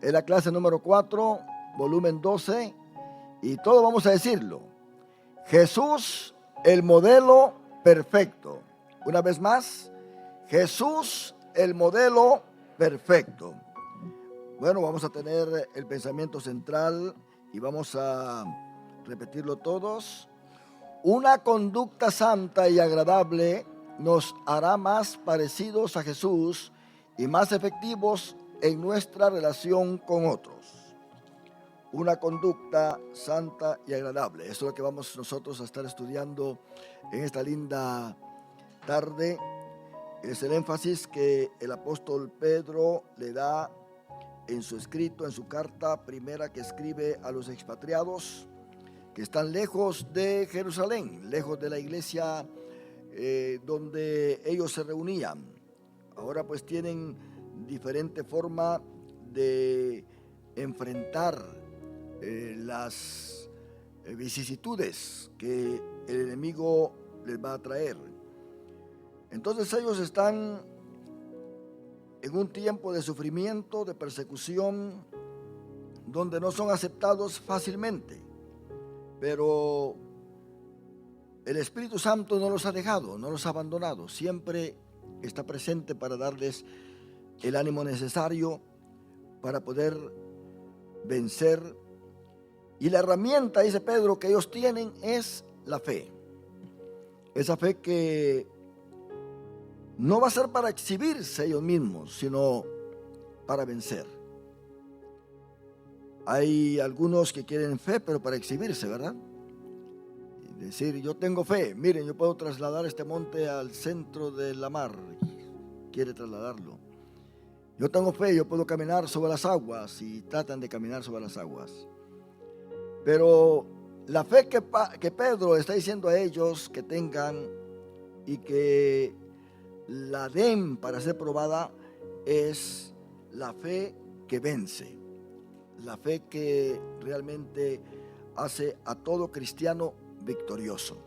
Es la clase número 4, volumen 12, y todo vamos a decirlo. Jesús, el modelo perfecto. Una vez más, Jesús, el modelo perfecto. Bueno, vamos a tener el pensamiento central y vamos a repetirlo todos. Una conducta santa y agradable nos hará más parecidos a Jesús y más efectivos en nuestra relación con otros. Una conducta santa y agradable. Eso es lo que vamos nosotros a estar estudiando en esta linda tarde. Es el énfasis que el apóstol Pedro le da en su escrito, en su carta primera que escribe a los expatriados que están lejos de Jerusalén, lejos de la iglesia donde ellos se reunían. Ahora pues tienen diferente forma de enfrentar las vicisitudes que el enemigo les va a traer. Entonces ellos están en un tiempo de sufrimiento, de persecución, donde no son aceptados fácilmente, pero el Espíritu Santo no los ha dejado, no los ha abandonado, siempre está presente para darles el ánimo necesario para poder vencer. Y la herramienta, dice Pedro, que ellos tienen es la fe. Esa fe que no va a ser para exhibirse ellos mismos, sino para vencer. Hay algunos que quieren fe, pero para exhibirse, ¿verdad? Y decir, yo tengo fe, miren, yo puedo trasladar este monte al centro de la mar. Quiere trasladarlo. Yo tengo fe, yo puedo caminar sobre las aguas, y tratan de caminar sobre las aguas. Pero la fe que Pedro está diciendo a ellos que tengan y que la den para ser probada es la fe que vence, la fe que realmente hace a todo cristiano victorioso,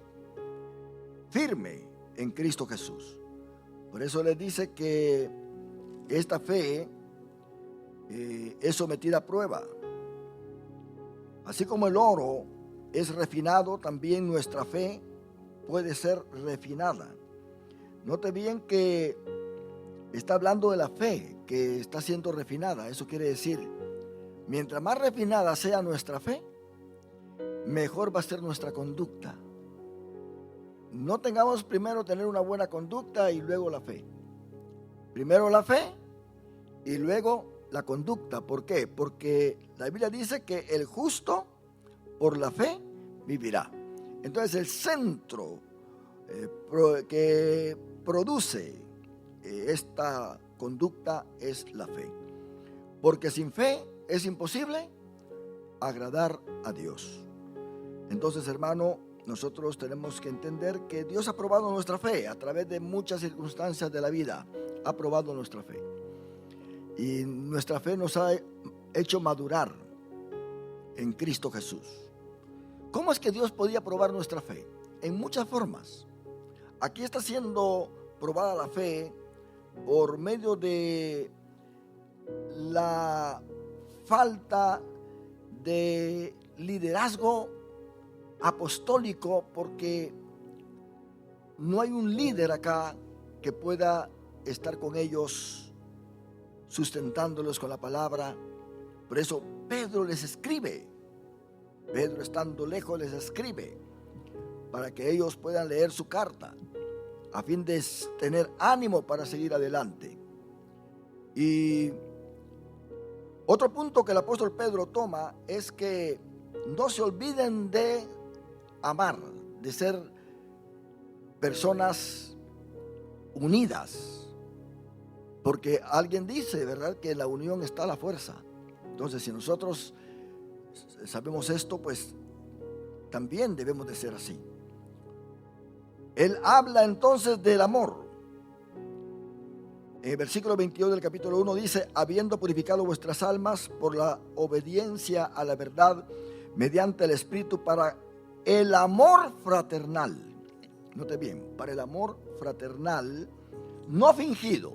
firme en Cristo Jesús. Por eso les dice que esta fe es sometida a prueba. Así como el oro es refinado, también nuestra fe puede ser refinada. Note bien que está hablando de la fe que está siendo refinada. Eso quiere decir, mientras más refinada sea nuestra fe, mejor va a ser nuestra conducta. No tengamos primero tener una buena conducta y luego la fe. Primero la fe y luego la conducta. ¿Por qué? Porque la Biblia dice que el justo por la fe vivirá. Entonces el centro que produce esta conducta es la fe. Porque sin fe es imposible agradar a Dios. Entonces, hermano, nosotros tenemos que entender que Dios ha probado nuestra fe a través de muchas circunstancias de la vida. Ha probado nuestra fe. Y nuestra fe nos ha hecho madurar en Cristo Jesús. ¿Cómo es que Dios podía probar nuestra fe? En muchas formas. Aquí está siendo probada la fe por medio de la falta de liderazgo apostólico, porque no hay un líder acá que pueda estar con ellos, sustentándolos con la palabra. Por eso Pedro les escribe. Pedro, estando lejos, les escribe para que ellos puedan leer su carta, a fin de tener ánimo para seguir adelante. Y otro punto que el apóstol Pedro toma es que no se olviden de amar, de ser personas unidas. Porque alguien dice, ¿verdad?, que en la unión está la fuerza. Entonces, si nosotros sabemos esto, pues también debemos de ser así. Él habla entonces del amor. En el versículo 22 del capítulo 1 dice, habiendo purificado vuestras almas por la obediencia a la verdad mediante el Espíritu para el amor fraternal. Note bien, para el amor fraternal no fingido,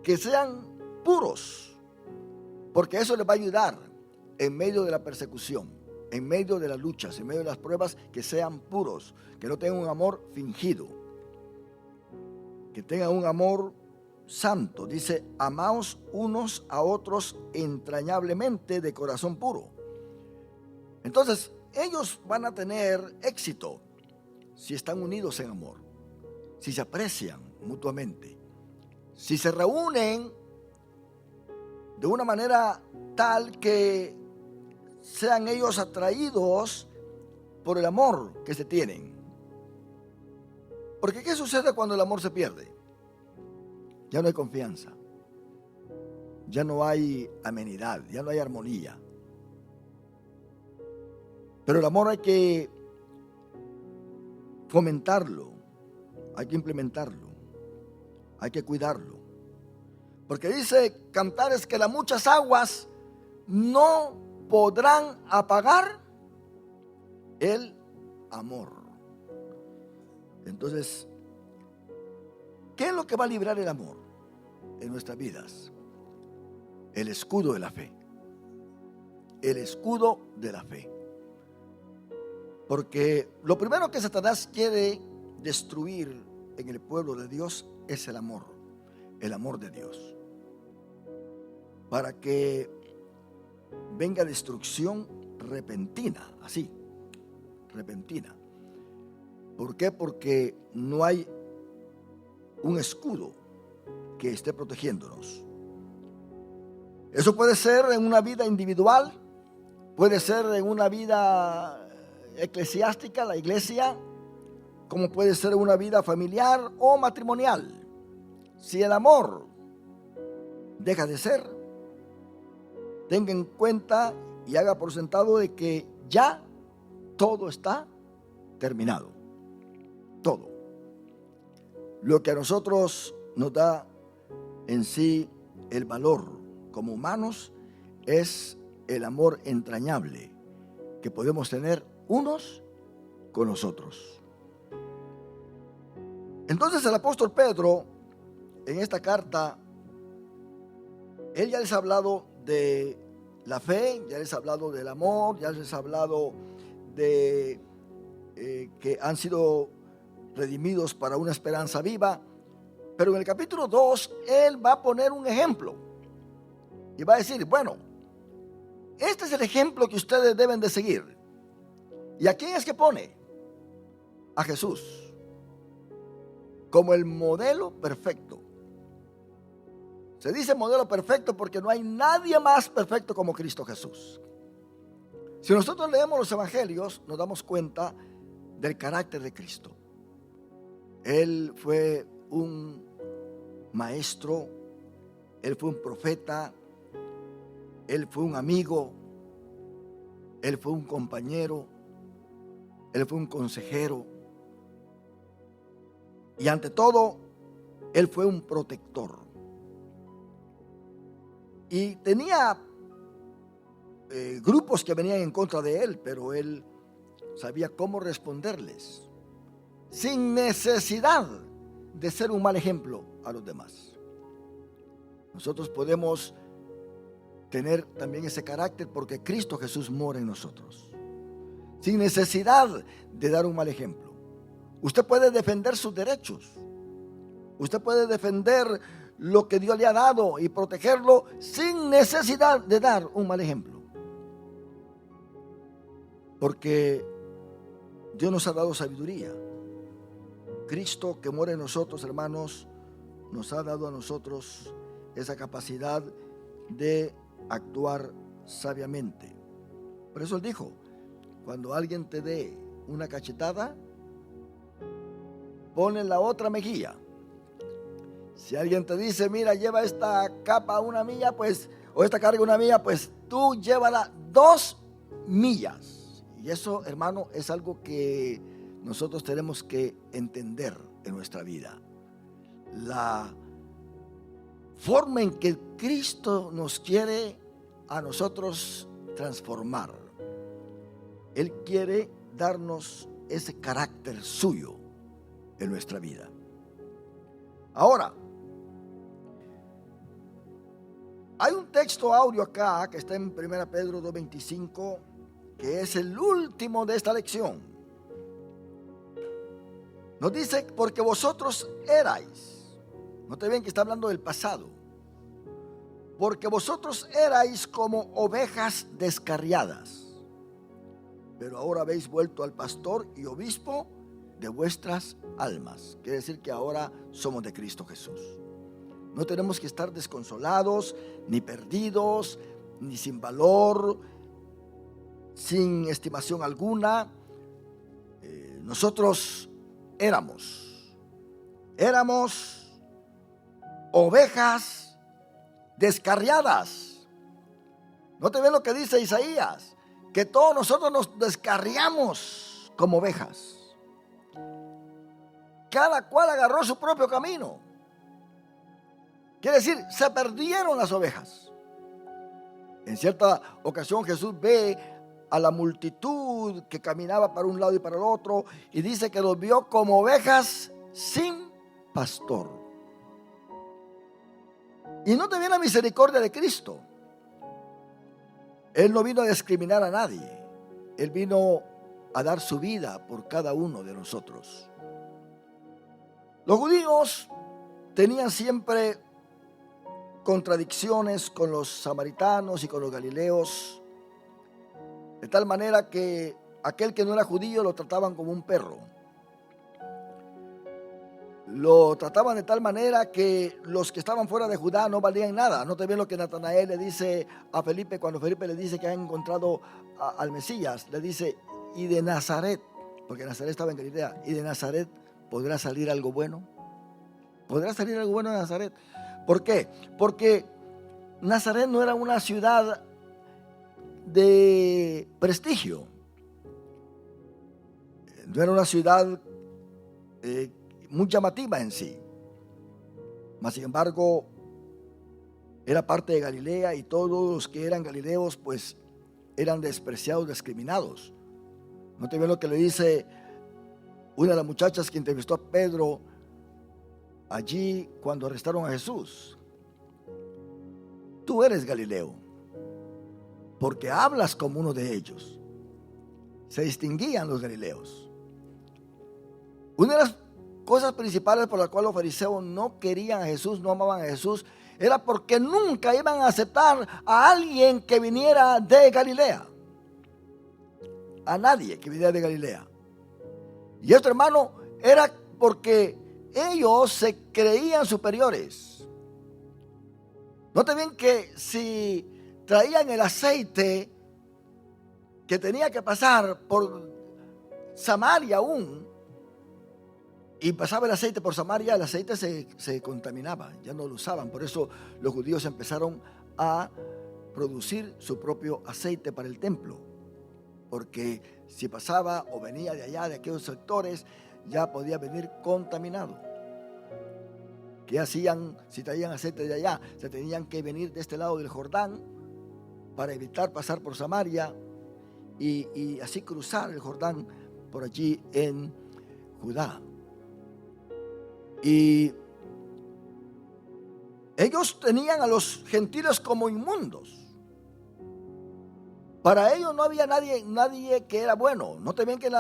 que sean puros, porque eso les va a ayudar en medio de la persecución, en medio de las luchas, en medio de las pruebas, que sean puros, que no tengan un amor fingido, que tengan un amor santo. Dice, amaos unos a otros entrañablemente de corazón puro. Entonces, ellos van a tener éxito si están unidos en amor, si se aprecian mutuamente, si se reúnen de una manera tal que sean ellos atraídos por el amor que se tienen. Porque ¿qué sucede cuando el amor se pierde? Ya no hay confianza, ya no hay amenidad, ya no hay armonía. Pero el amor hay que fomentarlo, hay que implementarlo, hay que cuidarlo. Porque dice Cantares que las muchas aguas no podrán apagar el amor. Entonces, ¿qué es lo que va a librar el amor en nuestras vidas? El escudo de la fe. El escudo de la fe. Porque lo primero que Satanás quiere destruir en el pueblo de Dios es el amor de Dios. Para que venga destrucción repentina, así, repentina. ¿Por qué? Porque no hay un escudo que esté protegiéndonos. Eso puede ser en una vida individual, puede ser en una vida eclesiástica, la iglesia, como puede ser en una vida familiar o matrimonial. Si el amor deja de ser, tenga en cuenta y haga por sentado de que ya todo está terminado. Todo. Lo que a nosotros nos da en sí el valor como humanos es el amor entrañable que podemos tener unos con los otros. Entonces el apóstol Pedro, en esta carta, él ya les ha hablado de la fe, ya les ha hablado del amor, ya les ha hablado de que han sido redimidos para una esperanza viva. Pero en el capítulo 2, él va a poner un ejemplo y va a decir, bueno, este es el ejemplo que ustedes deben de seguir. ¿Y a quién es que pone? A Jesús como el modelo perfecto. Se dice modelo perfecto porque no hay nadie más perfecto como Cristo Jesús. Si nosotros leemos los evangelios, nos damos cuenta del carácter de Cristo. Él fue un maestro, él fue un profeta, él fue un amigo, él fue un compañero, él fue un consejero y ante todo, él fue un protector. Y tenía grupos que venían en contra de él, pero él sabía cómo responderles sin necesidad de ser un mal ejemplo a los demás. Nosotros podemos tener también ese carácter porque Cristo Jesús mora en nosotros, sin necesidad de dar un mal ejemplo. Usted puede defender sus derechos, usted puede defender lo que Dios le ha dado y protegerlo sin necesidad de dar un mal ejemplo, porque Dios nos ha dado sabiduría. Cristo que mora en nosotros, hermanos, nos ha dado a nosotros esa capacidad de actuar sabiamente. Por eso él dijo, cuando alguien te dé una cachetada, ponle la otra mejilla. Si alguien te dice, mira, lleva esta capa 1 milla, pues, o esta carga 1 milla, pues tú llévala 2 millas. Y eso, hermano, es algo que nosotros tenemos que entender en nuestra vida. La forma en que Cristo nos quiere a nosotros transformar. Él quiere darnos ese carácter suyo en nuestra vida. Ahora, Hay un texto áureo acá que está en 1 Pedro 2:25, que es el último de esta lección. Nos dice, porque vosotros erais, no te ven que está hablando del pasado, porque vosotros erais como ovejas descarriadas, pero ahora habéis vuelto al pastor y obispo de vuestras almas. Quiere decir que ahora somos de Cristo Jesús. No tenemos que estar desconsolados, ni perdidos, ni sin valor, sin estimación alguna. Nosotros éramos ovejas descarriadas. ¿No te ven lo que dice Isaías? Que todos nosotros nos descarriamos como ovejas. Cada cual agarró su propio camino. Quiere decir, se perdieron las ovejas. En cierta ocasión Jesús ve a la multitud que caminaba para un lado y para el otro, y dice que los vio como ovejas sin pastor. Y no te viene la misericordia de Cristo. Él no vino a discriminar a nadie. Él vino a dar su vida por cada uno de nosotros. Los judíos tenían siempre contradicciones con los samaritanos y con los galileos, de tal manera que aquel que no era judío lo trataban como un perro. Lo trataban de tal manera que los que estaban fuera de Judá no valían nada. No te ven lo que Natanael le dice a Felipe cuando Felipe le dice que ha encontrado al Mesías. Le dice, y de Nazaret, porque Nazaret estaba en Galilea, y de Nazaret ¿podrá salir algo bueno? ¿Podrá salir algo bueno de Nazaret? ¿Por qué? Porque Nazaret no era una ciudad de prestigio. No era una ciudad muy llamativa en sí. Mas sin embargo, era parte de Galilea, y todos los que eran galileos pues eran despreciados, discriminados. ¿No te ven lo que le dice una de las muchachas que entrevistó a Pedro allí cuando arrestaron a Jesús? Tú eres Galileo, porque hablas como uno de ellos. Se distinguían los galileos. Una de las cosas principales por las cuales los fariseos no querían a Jesús, no amaban a Jesús, era porque nunca iban a aceptar a alguien que viniera de Galilea. A nadie que viniera de Galilea. Y esto, hermano, era porque ellos se creían superiores. Noten bien que si traían el aceite que tenía que pasar por Samaria aún, y pasaba el aceite por Samaria, el aceite se contaminaba, ya no lo usaban. Por eso los judíos empezaron a producir su propio aceite para el templo, porque si pasaba o venía de allá, de aquellos sectores, ya podía venir contaminado. ¿Qué hacían si traían aceite de allá? Se tenían que venir de este lado del Jordán para evitar pasar por Samaria y así cruzar el Jordán por allí en Judá. Y ellos tenían a los gentiles como inmundos. Para ellos no había nadie que era bueno. No te ven que en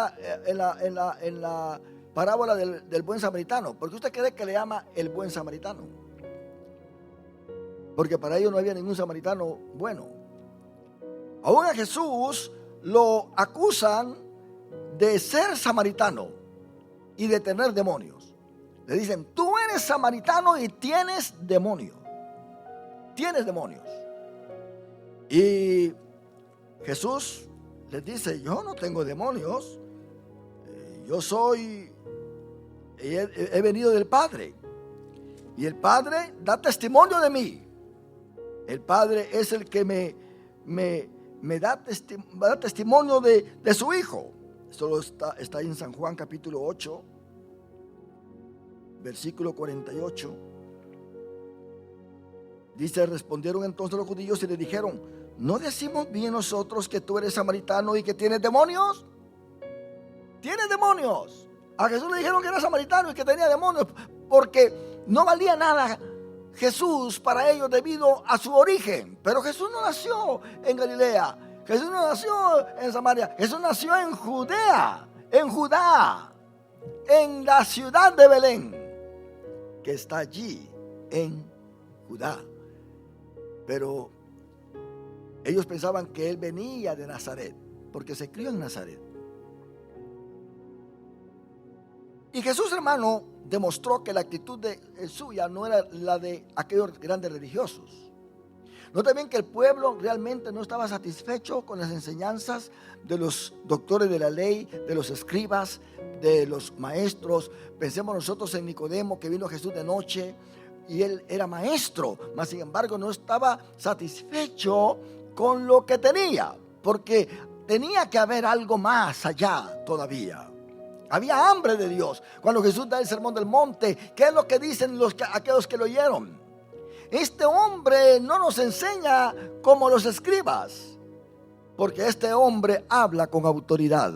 la parábola del buen samaritano, porque usted cree que le llama el buen samaritano, porque para ellos no había ningún samaritano bueno. Aún a Jesús lo acusan de ser samaritano y de tener demonios. Le dicen, tú eres samaritano y tienes demonios. Tienes demonios. Y Jesús les dice, yo no tengo demonios. Yo he venido del Padre. Y el Padre da testimonio de mí. El Padre es el que me da testimonio de su Hijo. Esto está en San Juan capítulo 8. Versículo 48. Dice, respondieron entonces los judíos y le dijeron, ¿no decimos bien nosotros que tú eres samaritano y que tienes demonios? Tienes demonios. A Jesús le dijeron que era samaritano y que tenía demonios, porque no valía nada Jesús para ellos debido a su origen. Pero Jesús no nació en Galilea, Jesús no nació en Samaria, Jesús nació en Judea, en Judá, en la ciudad de Belén, que está allí en Judá. Pero ellos pensaban que él venía de Nazaret, porque se crió en Nazaret. Y Jesús, hermano, demostró que la actitud suya no era la de aquellos grandes religiosos. Nota bien que el pueblo realmente no estaba satisfecho con las enseñanzas de los doctores de la ley, de los escribas, de los maestros. Pensemos nosotros en Nicodemo, que vino Jesús de noche y él era maestro, mas sin embargo no estaba satisfecho con lo que tenía, porque tenía que haber algo más allá todavía. Había hambre de Dios. Cuando Jesús da el sermón del monte, ¿qué es lo que dicen aquellos que lo oyeron? Este hombre no nos enseña como los escribas, porque este hombre habla con autoridad.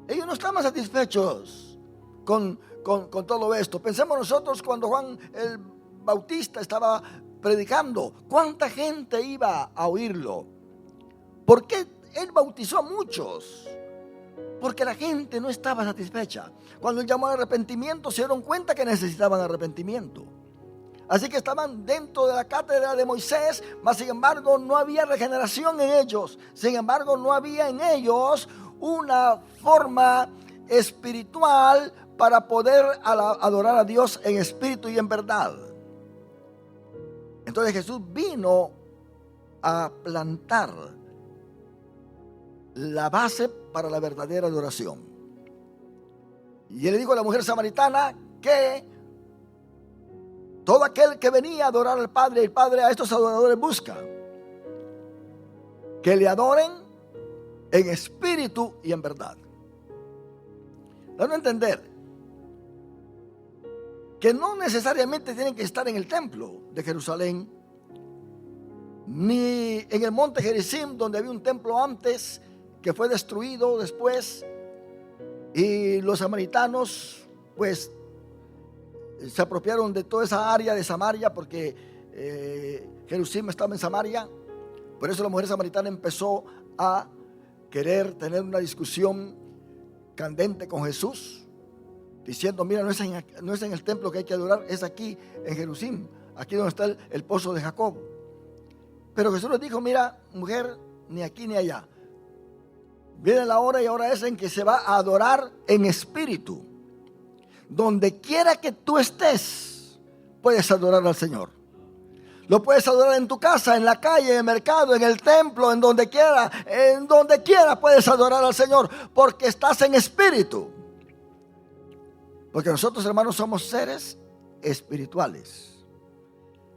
Ellos no estaban satisfechos con todo esto. Pensemos nosotros cuando Juan el Bautista estaba predicando, ¿cuánta gente iba a oírlo? ¿Por qué él bautizó a muchos? Porque la gente no estaba satisfecha. Cuando él llamó al arrepentimiento, se dieron cuenta que necesitaban arrepentimiento. Así que estaban dentro de la cátedra de Moisés, mas sin embargo no había regeneración en ellos. Sin embargo no había en ellos una forma espiritual para poder adorar a Dios en espíritu y en verdad. Entonces Jesús vino a plantar la base para la verdadera adoración. Y él le dijo a la mujer samaritana que todo aquel que venía a adorar al Padre, el Padre a estos adoradores busca que le adoren en espíritu y en verdad. Dando a entender que no necesariamente tienen que estar en el templo de Jerusalén, ni en el monte Gerizim, donde había un templo antes que fue destruido después, y los samaritanos pues se apropiaron de toda esa área de Samaria, porque Jerusalén estaba en Samaria. Por eso la mujer samaritana empezó a querer tener una discusión candente con Jesús, diciendo: mira, no es en el templo que hay que adorar, es aquí en Jerusalén, aquí donde está el pozo de Jacob. Pero Jesús les dijo: mira, mujer, ni aquí ni allá. Viene la hora, y ahora es en que se va a adorar en espíritu. Donde quiera que tú estés, puedes adorar al Señor. Lo puedes adorar en tu casa, en la calle, en el mercado, en el templo, en donde quiera. En donde quiera puedes adorar al Señor, porque estás en espíritu. Porque nosotros, hermanos, somos seres espirituales.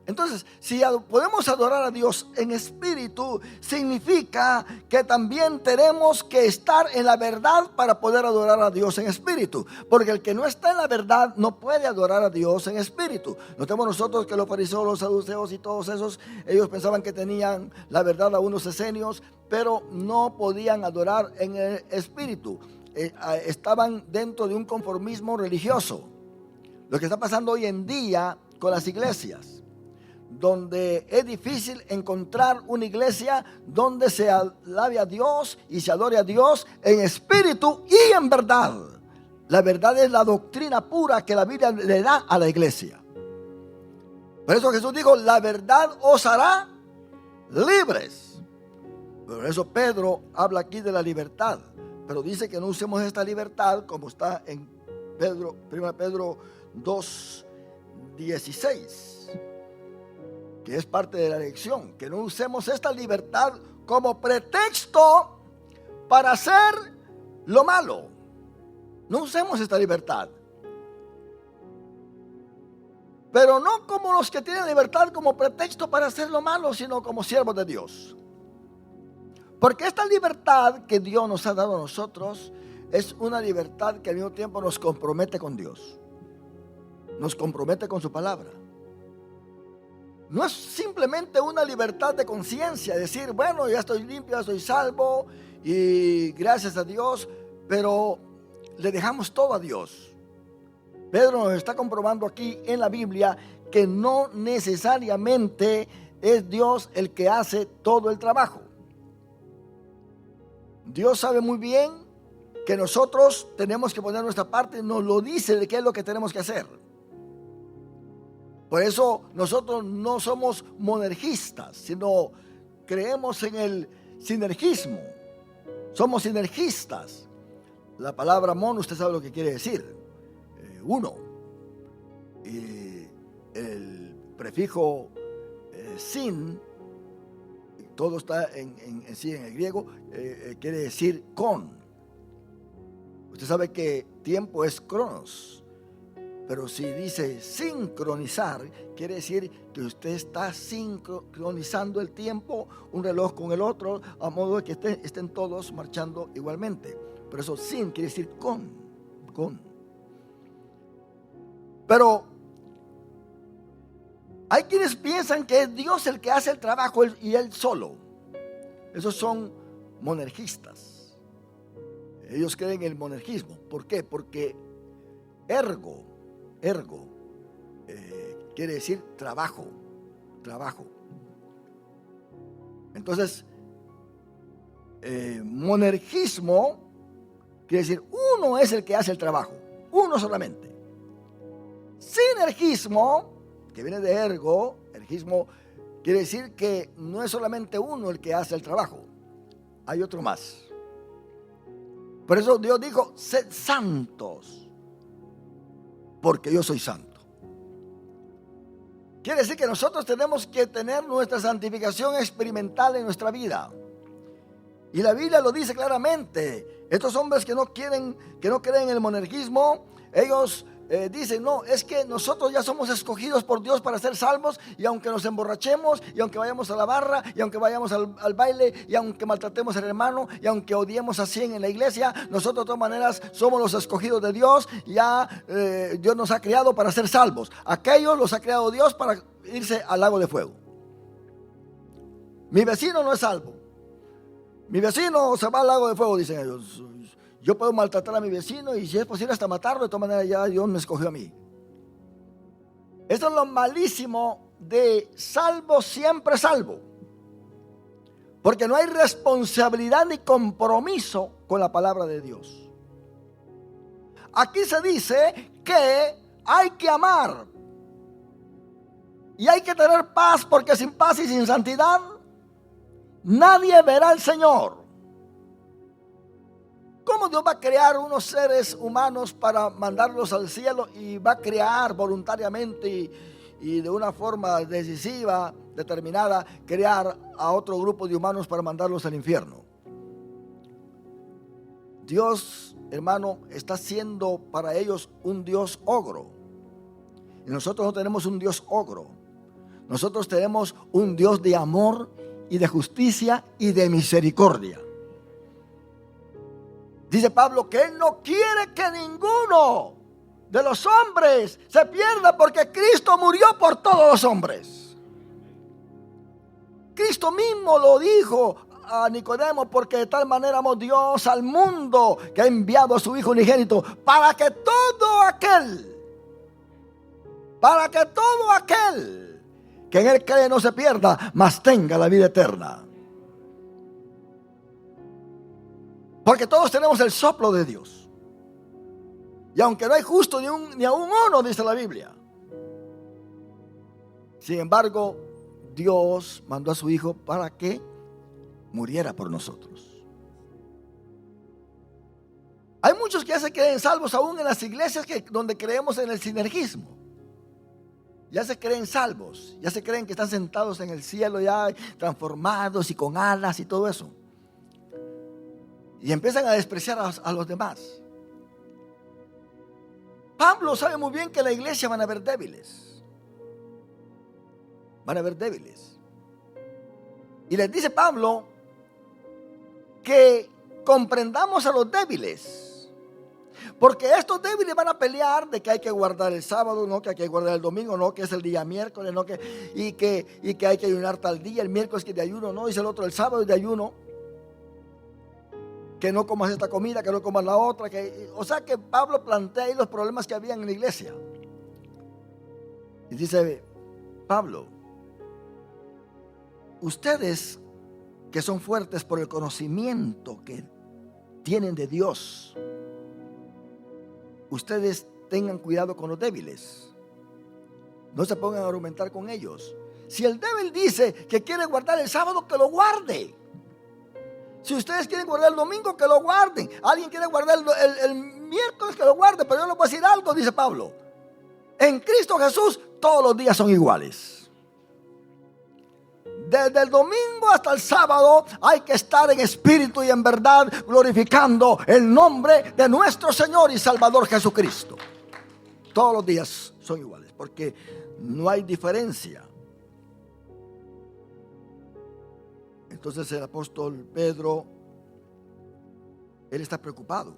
Entonces, si podemos adorar a Dios en espíritu, significa que también tenemos que estar en la verdad para poder adorar a Dios en espíritu. Porque el que no está en la verdad no puede adorar a Dios en espíritu. Notemos nosotros que los fariseos, los saduceos y todos esos, ellos pensaban que tenían la verdad a unos esenios, pero no podían adorar en el espíritu. Estaban dentro de un conformismo religioso. Lo que está pasando hoy en día con las iglesias, donde es difícil encontrar una iglesia donde se alabe a Dios y se adore a Dios en espíritu y en verdad. La verdad es la doctrina pura que la Biblia le da a la iglesia. Por eso Jesús dijo: la verdad os hará libres. Por eso Pedro habla aquí de la libertad, pero dice que no usemos esta libertad como está en 1 Pedro 2:16, que es parte de la lección, que no usemos esta libertad como pretexto para hacer lo malo. No usemos esta libertad, pero no como los que tienen libertad como pretexto para hacer lo malo, sino como siervos de Dios. Porque esta libertad que Dios nos ha dado a nosotros es una libertad que al mismo tiempo nos compromete con Dios, nos compromete con su palabra. No es simplemente una libertad de conciencia, decir: bueno, ya estoy limpio, ya estoy salvo y gracias a Dios, pero le dejamos todo a Dios. Pedro nos está comprobando aquí en la Biblia que no necesariamente es Dios el que hace todo el trabajo. Dios sabe muy bien que nosotros tenemos que poner nuestra parte, nos lo dice de qué es lo que tenemos que hacer. Por eso nosotros no somos monergistas, sino creemos en el sinergismo. Somos sinergistas. La palabra mon, usted sabe lo que quiere decir. Uno. Y el prefijo sin, todo está en el griego, quiere decir con. Usted sabe que tiempo es cronos. Pero si dice sincronizar, quiere decir que usted está sincronizando el tiempo, un reloj con el otro, a modo de que estén todos marchando igualmente. Pero eso sin quiere decir con. Pero hay quienes piensan que es Dios el que hace el trabajo y Él solo. Esos son monergistas. Ellos creen en el monergismo. ¿Por qué? Porque ergo quiere decir trabajo. Entonces, monergismo quiere decir uno es el que hace el trabajo, uno solamente. Sinergismo, que viene de ergismo, quiere decir que no es solamente uno el que hace el trabajo, hay otro más. Por eso Dios dijo, sed santos, porque yo soy santo. Quiere decir que nosotros tenemos que tener nuestra santificación experimental en nuestra vida. Y la Biblia lo dice claramente. Estos hombres que no creen en el monergismo, ellos dicen, no, es que nosotros ya somos escogidos por Dios para ser salvos, y aunque nos emborrachemos, y aunque vayamos a la barra, y aunque vayamos al baile, y aunque maltratemos al hermano, y aunque odiemos a 100 en la iglesia, nosotros de todas maneras somos los escogidos de Dios. Ya Dios nos ha creado para ser salvos. Aquellos los ha creado Dios para irse al lago de fuego. Mi vecino no es salvo. Mi vecino se va al lago de fuego, dicen ellos. Yo puedo maltratar a mi vecino y si es posible hasta matarlo, de todas maneras ya Dios me escogió a mí. Esto es lo malísimo de salvo siempre salvo. Porque no hay responsabilidad ni compromiso con la palabra de Dios. Aquí se dice que hay que amar. Y hay que tener paz, porque sin paz y sin santidad nadie verá al Señor. ¿Cómo Dios va a crear unos seres humanos para mandarlos al cielo y va a crear voluntariamente y de una forma decisiva, determinada, crear a otro grupo de humanos para mandarlos al infierno? Dios, hermano, está siendo para ellos un Dios ogro. Y nosotros no tenemos un Dios ogro. Nosotros tenemos un Dios de amor y de justicia y de misericordia. Dice Pablo que Él no quiere que ninguno de los hombres se pierda, porque Cristo murió por todos los hombres. Cristo mismo lo dijo a Nicodemo, porque de tal manera amó Dios al mundo que ha enviado a su Hijo unigénito para que todo aquel que en Él cree no se pierda, mas tenga la vida eterna. Porque todos tenemos el soplo de Dios. Y aunque no hay justo ni aún uno, dice la Biblia. Sin embargo, Dios mandó a su Hijo para que muriera por nosotros. Hay muchos que ya se creen salvos aún en las iglesias donde creemos en el sinergismo. Ya se creen salvos, ya se creen que están sentados en el cielo, ya transformados y con alas y todo eso. Y empiezan a despreciar a los demás. Pablo sabe muy bien que en la iglesia van a haber débiles. Van a haber débiles. Y les dice Pablo que comprendamos a los débiles. Porque estos débiles van a pelear de que hay que guardar el sábado, no, que hay que guardar el domingo, no, que es el día miércoles, no, y que hay que ayunar tal día, el miércoles que de ayuno, no, dice el otro, el sábado es de ayuno. Que no comas esta comida, que no comas la otra. O sea que Pablo plantea ahí los problemas que había en la iglesia. Y dice Pablo, ustedes que son fuertes por el conocimiento que tienen de Dios, ustedes tengan cuidado con los débiles. No se pongan a argumentar con ellos. Si el débil dice que quiere guardar el sábado, que lo guarde. Si ustedes quieren guardar el domingo, que lo guarden. Alguien quiere guardar el miércoles, que lo guarde. Pero yo les voy a decir algo, dice Pablo. En Cristo Jesús todos los días son iguales. Desde el domingo hasta el sábado hay que estar en espíritu y en verdad glorificando el nombre de nuestro Señor y Salvador Jesucristo. Todos los días son iguales porque no hay diferencia. Entonces el apóstol Pedro, él está preocupado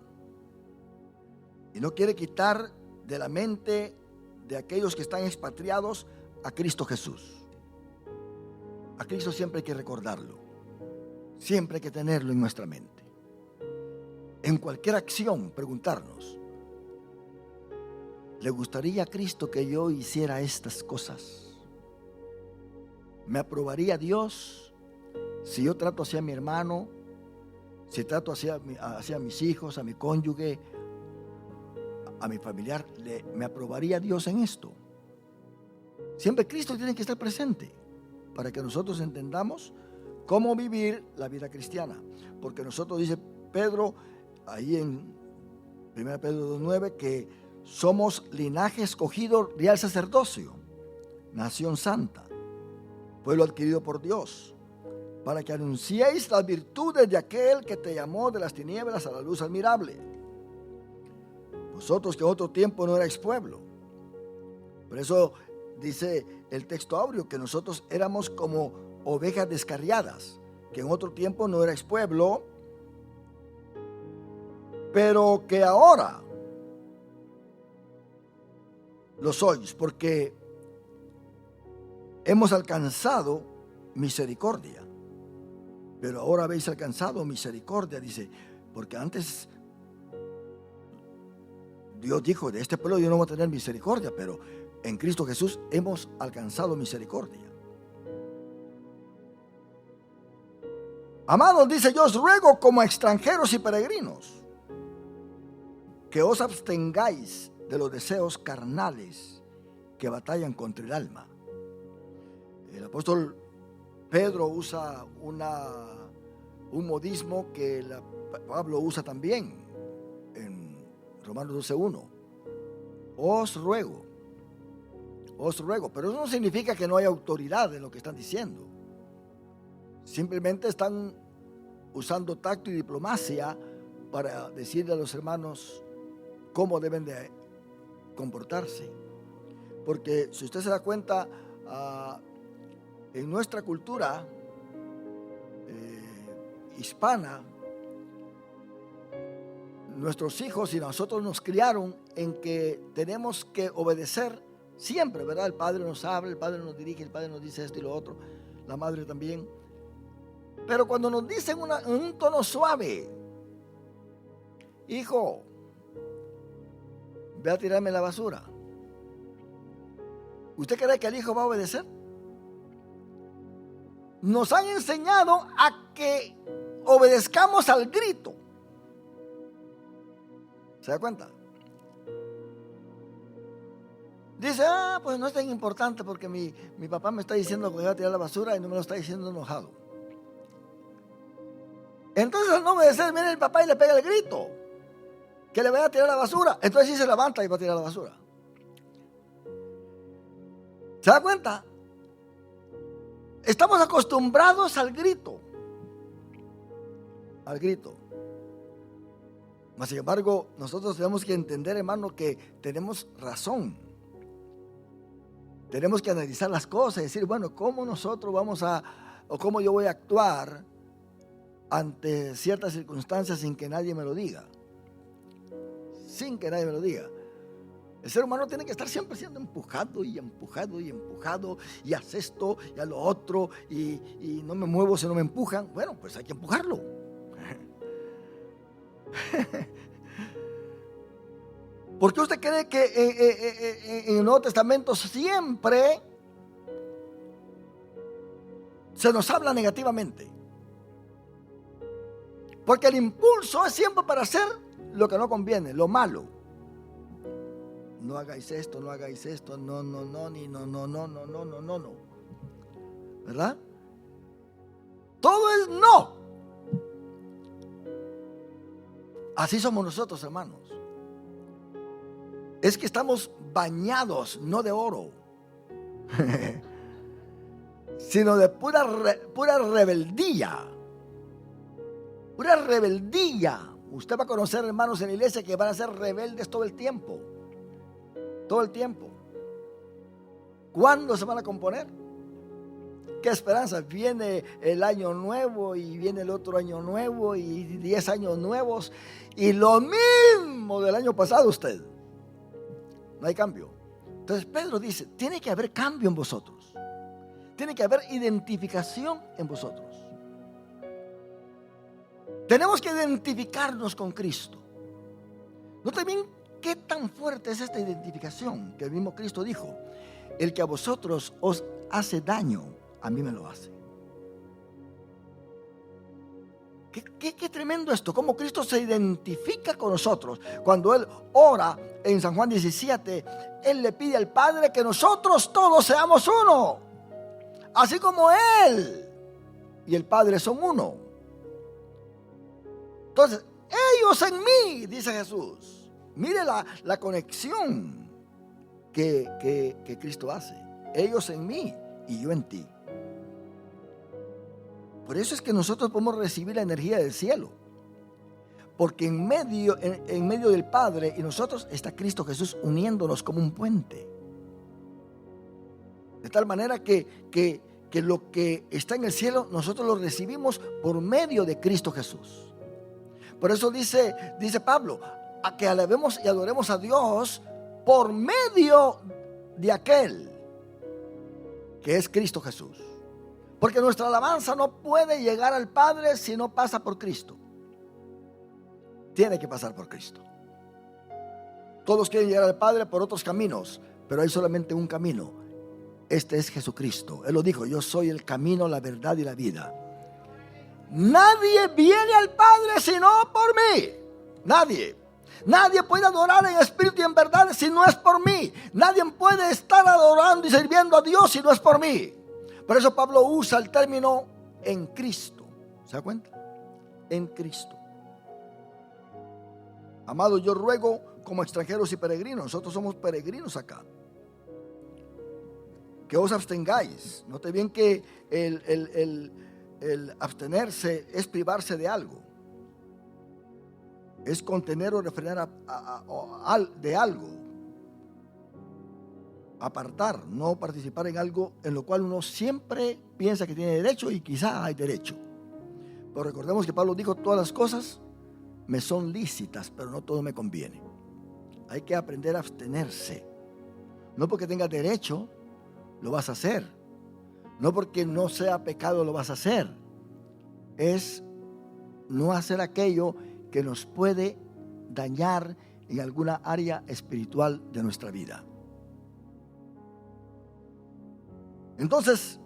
y no quiere quitar de la mente de aquellos que están expatriados a Cristo Jesús. A Cristo siempre hay que recordarlo, siempre hay que tenerlo en nuestra mente. En cualquier acción preguntarnos, ¿le gustaría a Cristo que yo hiciera estas cosas? ¿Me aprobaría Dios si yo trato hacia mi hermano, si trato hacia mis hijos, a mi cónyuge, a mi familiar? ¿Me aprobaría Dios en esto? Siempre Cristo tiene que estar presente para que nosotros entendamos cómo vivir la vida cristiana. Porque nosotros, dice Pedro, ahí en 1 Pedro 2:9, que somos linaje escogido, real sacerdocio, nación santa, pueblo adquirido por Dios, para que anunciéis las virtudes de aquel que te llamó de las tinieblas a la luz admirable. Vosotros que en otro tiempo no erais pueblo. Por eso dice el texto áureo que nosotros éramos como ovejas descarriadas, que en otro tiempo no erais pueblo, pero que ahora lo sois, porque hemos alcanzado misericordia. Pero ahora habéis alcanzado misericordia, dice, porque antes Dios dijo, de este pueblo yo no voy a tener misericordia, pero en Cristo Jesús hemos alcanzado misericordia. Amados, dice, yo os ruego como extranjeros y peregrinos, que os abstengáis de los deseos carnales que batallan contra el alma. El apóstol Pedro usa un modismo que Pablo usa también en Romanos 12:1. Os ruego, pero eso no significa que no haya autoridad en lo que están diciendo. Simplemente están usando tacto y diplomacia para decirle a los hermanos cómo deben de comportarse. Porque si usted se da cuenta, en nuestra cultura hispana, nuestros hijos y nosotros nos criaron en que tenemos que obedecer siempre, ¿verdad? El padre nos habla, el padre nos dirige, el padre nos dice esto y lo otro, la madre también. Pero cuando nos dicen en un tono suave, hijo, ve a tirarme la basura, ¿usted cree que el hijo va a obedecer? Nos han enseñado a que obedezcamos al grito. ¿Se da cuenta? Dice, pues no es tan importante porque mi papá me está diciendo que voy a tirar la basura y no me lo está diciendo enojado. Entonces al no obedecer, viene el papá y le pega el grito que le vaya a tirar la basura. Entonces sí se levanta y va a tirar la basura. ¿Se da cuenta? Estamos acostumbrados al grito. Al grito. Mas sin embargo, nosotros tenemos que entender, hermano, que tenemos razón. Tenemos que analizar las cosas y decir, bueno, ¿cómo nosotros o cómo yo voy a actuar ante ciertas circunstancias sin que nadie me lo diga? Sin que nadie me lo diga. El ser humano tiene que estar siempre siendo empujado y empujado y empujado, y haz esto y haz lo otro, y no me muevo si no me empujan. Bueno, pues hay que empujarlo. ¿Por qué usted cree que en el Nuevo Testamento siempre se nos habla negativamente? Porque el impulso es siempre para hacer lo que no conviene, lo malo. No hagáis esto, no hagáis esto, no, ni no. ¿Verdad? Todo es no. Así somos nosotros, hermanos. Es que estamos bañados, no de oro, sino de pura rebeldía. Pura rebeldía. Usted va a conocer hermanos en la iglesia que van a ser rebeldes todo el tiempo. Todo el tiempo. ¿Cuándo se van a componer? ¿Qué esperanza? Viene el año nuevo y viene el otro año nuevo y 10 años nuevos y lo mismo del año pasado usted. No hay cambio. Entonces Pedro dice, tiene que haber cambio en vosotros. Tiene que haber identificación en vosotros. Tenemos que identificarnos con Cristo. Noten bien qué tan fuerte es esta identificación que el mismo Cristo dijo. El que a vosotros os hace daño, a mí me lo hace. Qué tremendo esto, cómo Cristo se identifica con nosotros. Cuando Él ora en San Juan 17, Él le pide al Padre que nosotros todos seamos uno, así como Él y el Padre son uno. Entonces, ellos en mí, dice Jesús. Mire la conexión que Cristo hace. Ellos en mí y yo en ti. Por eso es que nosotros podemos recibir la energía del cielo. Porque en medio del Padre y nosotros está Cristo Jesús uniéndonos como un puente. De tal manera que lo que está en el cielo nosotros lo recibimos por medio de Cristo Jesús. Por eso dice Pablo, a que alabemos y adoremos a Dios por medio de aquel que es Cristo Jesús. Porque nuestra alabanza no puede llegar al Padre si no pasa por Cristo. Tiene que pasar por Cristo. Todos quieren llegar al Padre por otros caminos, pero hay solamente un camino. Este es Jesucristo. Él lo dijo, yo soy el camino, la verdad y la vida. Nadie viene al Padre sino por mí. Nadie puede adorar en espíritu y en verdad si no es por mí. Nadie puede estar adorando y sirviendo a Dios si no es por mí. Por eso Pablo usa el término en Cristo. ¿Se da cuenta? En Cristo. Amados, yo ruego como extranjeros y peregrinos. Nosotros somos peregrinos acá. Que os abstengáis. Note bien que el abstenerse es privarse de algo. Es contener o refrenar de algo. Apartar, no participar en algo en lo cual uno siempre piensa que tiene derecho y quizá hay derecho. Pero recordemos que Pablo dijo, todas las cosas me son lícitas, pero no todo me conviene. Hay que aprender a abstenerse. No porque tengas derecho, lo vas a hacer. No porque no sea pecado, lo vas a hacer. Es no hacer aquello que nos puede dañar en alguna área espiritual de nuestra vida. Entonces,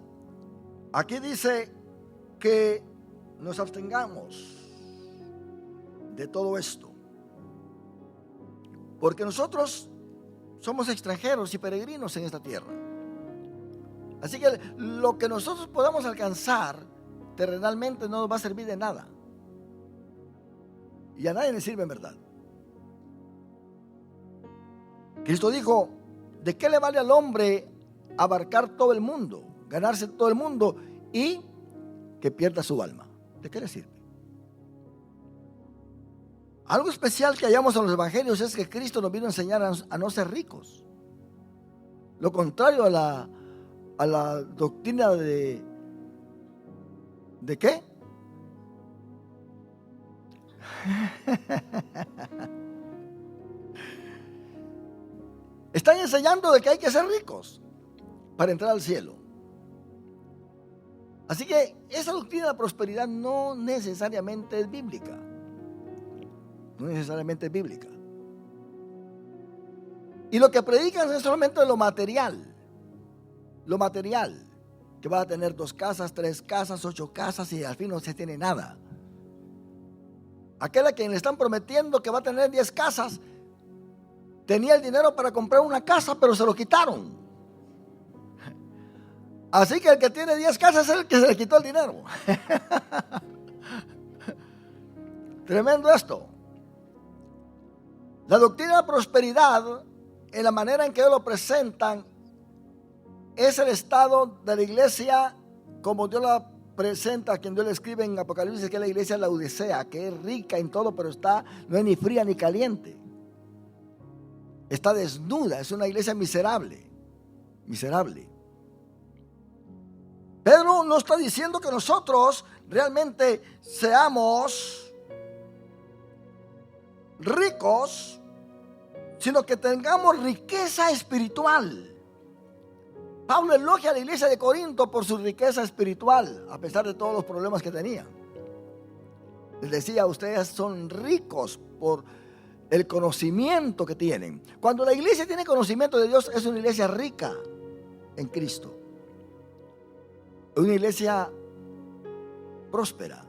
aquí dice que nos abstengamos de todo esto. Porque nosotros somos extranjeros y peregrinos en esta tierra. Así que lo que nosotros podamos alcanzar terrenalmente no nos va a servir de nada. Y a nadie le sirve en verdad. Cristo dijo, ¿de qué le vale al hombre abarcar todo el mundo, ganarse todo el mundo y que pierda su alma? ¿De qué le sirve? Algo especial que hallamos en los evangelios es que Cristo nos vino a enseñar a no ser ricos. Lo contrario a la doctrina ¿de qué? Están enseñando de que hay que ser ricos para entrar al cielo. Así que esa doctrina de la prosperidad no necesariamente es bíblica. No necesariamente es bíblica. Y lo que predican es solamente lo material. Lo material. Que va a tener 2 casas, 3 casas, 8 casas y al fin no se tiene nada. Aquel a quien le están prometiendo que va a tener 10 casas, tenía el dinero para comprar una casa, pero se lo quitaron. Así que el que tiene 10 casas es el que se le quitó el dinero. Tremendo esto. La doctrina de prosperidad, en la manera en que ellos lo presentan, es el estado de la iglesia como Dios la presenta, quien Dios le escribe en Apocalipsis, que es la iglesia de la Odisea, que es rica en todo, pero no es ni fría ni caliente. Está desnuda, es una iglesia miserable. Miserable. Pedro no está diciendo que nosotros realmente seamos ricos, sino que tengamos riqueza espiritual. Pablo elogia a la iglesia de Corinto por su riqueza espiritual, a pesar de todos los problemas que tenía. Les decía, ustedes son ricos por el conocimiento que tienen. Cuando la iglesia tiene conocimiento de Dios, es una iglesia rica en Cristo. Una iglesia próspera.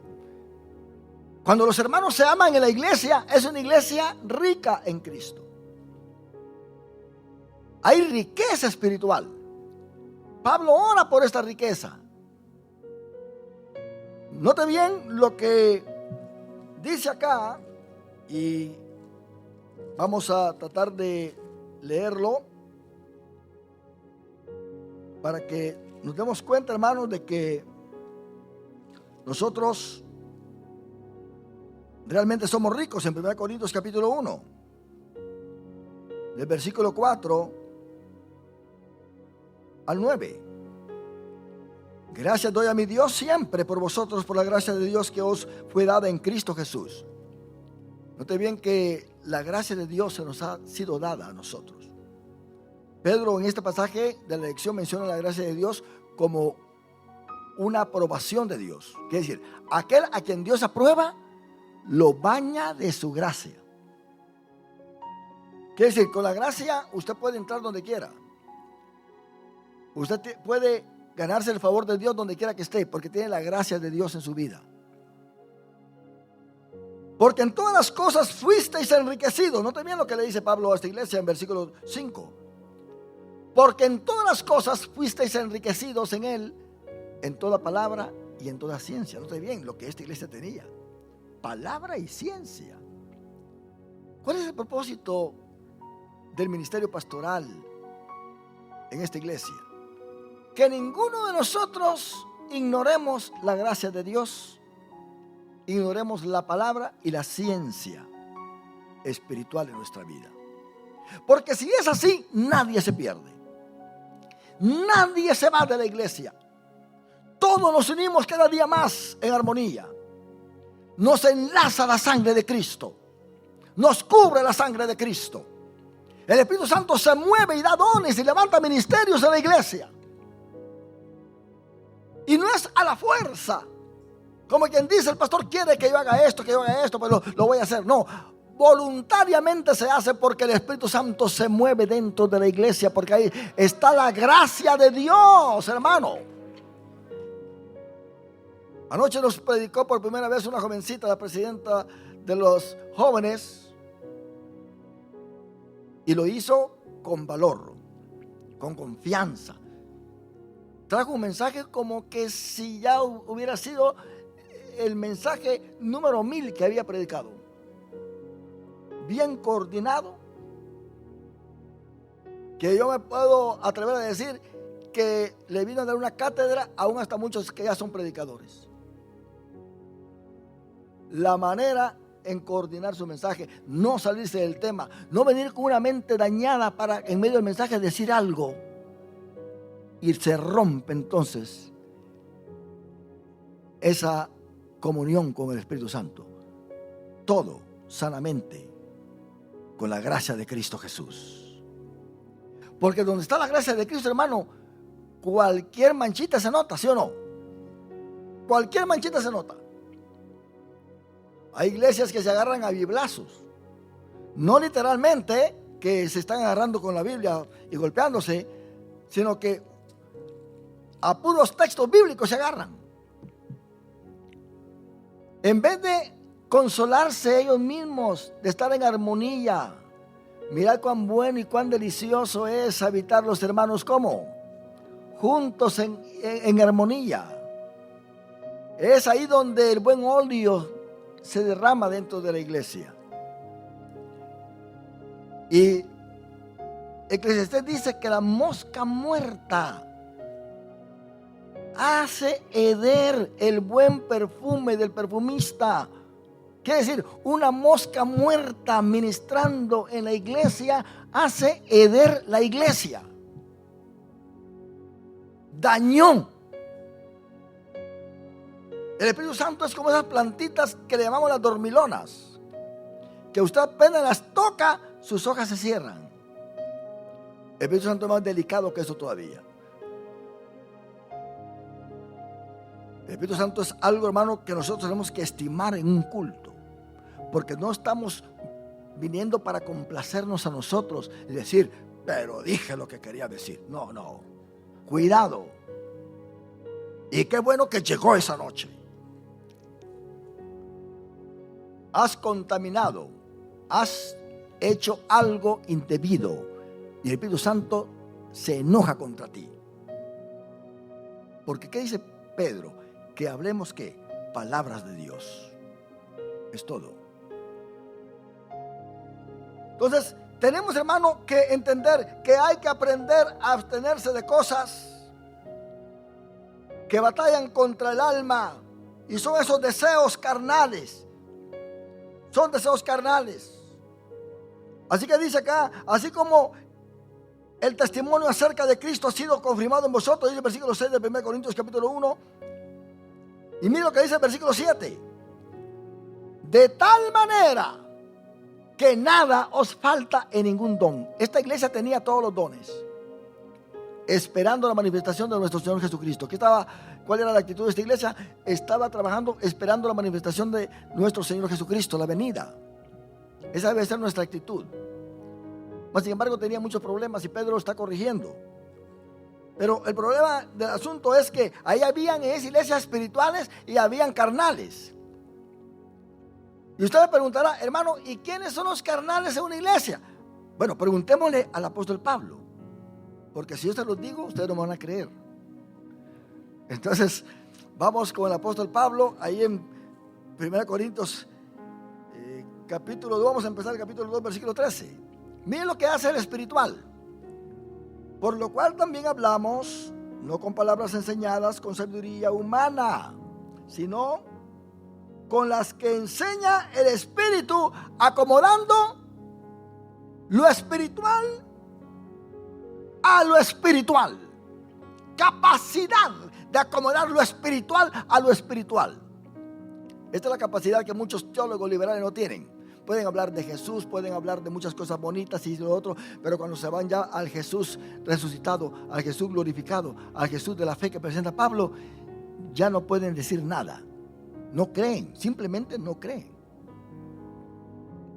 Cuando los hermanos se aman en la iglesia, es una iglesia rica en Cristo. Hay riqueza espiritual. Pablo ora por esta riqueza. Note bien lo que dice acá y vamos a tratar de leerlo para que nos demos cuenta, hermanos, de que nosotros realmente somos ricos. En 1 Corintios capítulo 1, del versículo 4 al 9. Gracias doy a mi Dios siempre por vosotros, por la gracia de Dios que os fue dada en Cristo Jesús. Note bien que la gracia de Dios se nos ha sido dada a nosotros. Pedro en este pasaje de la lección menciona la gracia de Dios como una aprobación de Dios. Quiere decir, aquel a quien Dios aprueba, lo baña de su gracia. Quiere decir, con la gracia usted puede entrar donde quiera. Usted puede ganarse el favor de Dios donde quiera que esté, porque tiene la gracia de Dios en su vida. Porque en todas las cosas fuisteis enriquecidos. Noten bien lo que le dice Pablo a esta iglesia en versículo 5. Porque en todas las cosas fuisteis enriquecidos en Él, en toda palabra y en toda ciencia. Noten bien lo que esta iglesia tenía. Palabra y ciencia. ¿Cuál es el propósito del ministerio pastoral en esta iglesia? Que ninguno de nosotros ignoremos la gracia de Dios, ignoremos la palabra y la ciencia espiritual en nuestra vida. Porque si es así, nadie se pierde. Nadie se va de la iglesia. Todos nos unimos cada día más en armonía. Nos enlaza la sangre de Cristo. Nos cubre la sangre de Cristo. El Espíritu Santo se mueve y da dones y levanta ministerios en la iglesia. Y no es a la fuerza, como quien dice, el pastor quiere que yo haga esto, pero lo voy a hacer. No, voluntariamente se hace porque el Espíritu Santo se mueve dentro de la iglesia, porque ahí está la gracia de Dios, hermano. Anoche nos predicó por primera vez una jovencita, la presidenta de los jóvenes, y lo hizo con valor, con confianza. Trajo un mensaje como que si ya hubiera sido el mensaje número 1000 que había predicado. Bien coordinado, que yo me puedo atrever a decir que le vino a dar una cátedra aún hasta muchos que ya son predicadores. La manera en coordinar su mensaje, no salirse del tema, no venir con una mente dañada para en medio del mensaje decir algo y se rompe entonces esa comunión con el Espíritu Santo. Todo sanamente con la gracia de Cristo Jesús. Porque donde está la gracia de Cristo, hermano, cualquier manchita se nota, ¿sí o no? Cualquier manchita se nota. Hay iglesias que se agarran a biblazos. No literalmente que se están agarrando con la Biblia y golpeándose, sino que a puros textos bíblicos se agarran. En vez de consolarse ellos mismos, de estar en armonía. Mirad cuán bueno y cuán delicioso es habitar los hermanos como juntos en armonía. Es ahí donde el buen óleo se derrama dentro de la iglesia. Y Eclesiastés dice que la mosca muerta hace heder el buen perfume del perfumista. Quiere decir, una mosca muerta ministrando en la iglesia hace heder la iglesia. Dañó. El Espíritu Santo es como esas plantitas que le llamamos las dormilonas, que usted apenas las toca, sus hojas se cierran. El Espíritu Santo es más delicado que eso todavía. El Espíritu Santo es algo, hermano, que nosotros tenemos que estimar en un culto, porque no estamos viniendo para complacernos a nosotros y decir, pero dije lo que quería decir. No, no, cuidado. Y qué bueno que llegó esa noche. Has contaminado, has hecho algo indebido y el Espíritu Santo se enoja contra ti. Porque ¿qué dice Pedro? Que hablemos ¿qué? Palabras de Dios. Es todo. Entonces, tenemos, hermano, que entender que hay que aprender a abstenerse de cosas que batallan contra el alma y son esos deseos carnales. Son deseos carnales. Así que dice acá, así como el testimonio acerca de Cristo ha sido confirmado en vosotros, dice el versículo 6 de 1 Corintios capítulo 1. Y mira lo que dice el versículo 7. De tal manera que nada os falta en ningún don. Esta iglesia tenía todos los dones, esperando la manifestación de nuestro Señor Jesucristo. ¿Cuál era la actitud de esta iglesia? Estaba trabajando, esperando la manifestación de nuestro Señor Jesucristo, la venida. Esa debe ser nuestra actitud. Mas, sin embargo, tenía muchos problemas y Pedro lo está corrigiendo. Pero el problema del asunto es que ahí habían en esas iglesias espirituales y habían carnales. Y usted me preguntará, hermano, ¿y quiénes son los carnales en una iglesia? Bueno, preguntémosle al apóstol Pablo, porque si yo se los digo, ustedes no me van a creer. Entonces, vamos con el apóstol Pablo, ahí en 1 Corintios capítulo 2, vamos a empezar el capítulo 2, versículo 13. Miren lo que hace el espiritual. Por lo cual también hablamos, no con palabras enseñadas con sabiduría humana, sino con las que enseña el Espíritu, acomodando lo espiritual a lo espiritual. Capacidad de acomodar lo espiritual a lo espiritual. Esta es la capacidad que muchos teólogos liberales no tienen. Pueden hablar de Jesús, pueden hablar de muchas cosas bonitas y lo otro, pero cuando se van ya al Jesús resucitado, al Jesús glorificado, al Jesús de la fe que presenta Pablo, ya no pueden decir nada. No creen, simplemente no creen.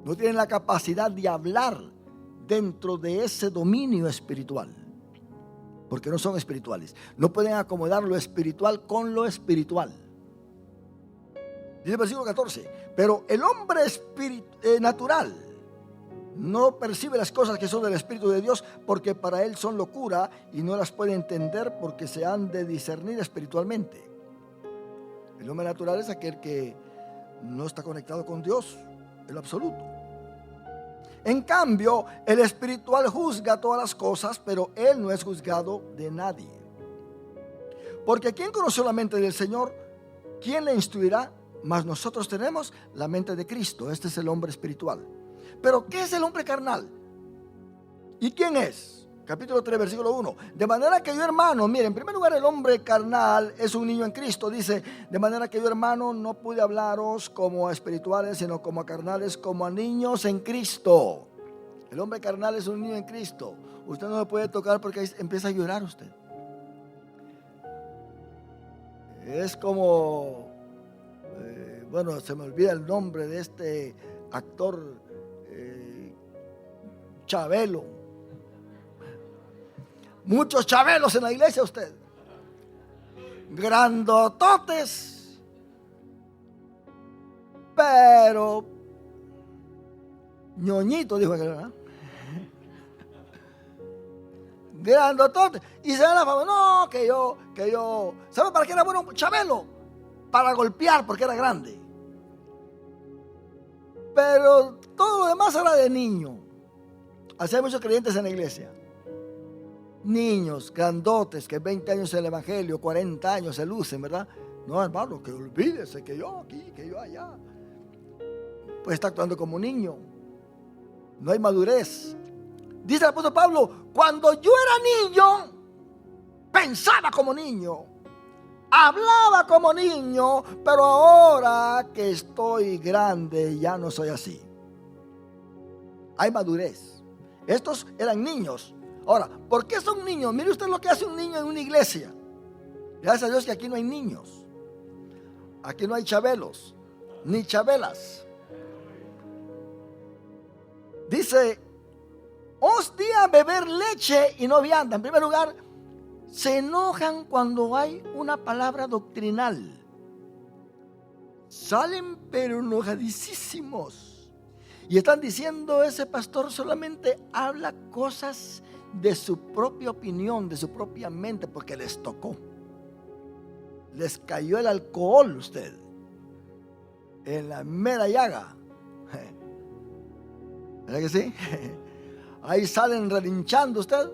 No tienen la capacidad de hablar dentro de ese dominio espiritual, porque no son espirituales. No pueden acomodar lo espiritual con lo espiritual. Dice el versículo 14, pero el hombre natural no percibe las cosas que son del Espíritu de Dios, porque para él son locura y no las puede entender porque se han de discernir espiritualmente. El hombre natural es aquel que no está conectado con Dios en lo absoluto. En cambio, el espiritual juzga todas las cosas, pero él no es juzgado de nadie. Porque ¿quién conoció la mente del Señor? ¿Quién le instruirá? Mas nosotros tenemos la mente de Cristo. Este es el hombre espiritual. Pero ¿qué es el hombre carnal? ¿Y quién es? Capítulo 3, versículo 1. De manera que yo, hermano, mire, en primer lugar el hombre carnal es un niño en Cristo. Dice, de manera que yo, hermano, no pude hablaros como a espirituales, sino como a carnales, como a niños en Cristo. El hombre carnal es un niño en Cristo. Usted no lo puede tocar porque ahí empieza a llorar usted. Es como... bueno, se me olvida el nombre de este actor Chabelo. Muchos chabelos en la iglesia usted. Grandototes. Pero ñoñito, dijo aquel, ¿verdad? Grandototes. Y se da la fama. No, que yo. ¿Sabe para qué era bueno Chabelo? Para golpear, porque era grande. Pero todo lo demás era de niño. Así hay muchos creyentes en la iglesia. Niños, grandotes, que 20 años en el evangelio, 40 años se lucen, ¿verdad? No, hermano, que olvídese que yo aquí, que yo allá. Pues está actuando como niño. No hay madurez. Dice el apóstol Pablo, cuando yo era niño, pensaba como niño, hablaba como niño, pero ahora que estoy grande ya no soy así. Hay madurez. Estos eran niños. Ahora, ¿por qué son niños? Mire usted lo que hace un niño en una iglesia. Gracias a Dios que aquí no hay niños. Aquí no hay chabelos, ni chabelas. Dice, os di a beber leche y no vianda. En primer lugar, se enojan cuando hay una palabra doctrinal. Salen pero enojadísimos. Y están diciendo, ese pastor solamente habla cosas de su propia opinión, de su propia mente, porque les tocó. Les cayó el alcohol usted en la mera llaga. ¿Verdad que sí? Ahí salen relinchando usted.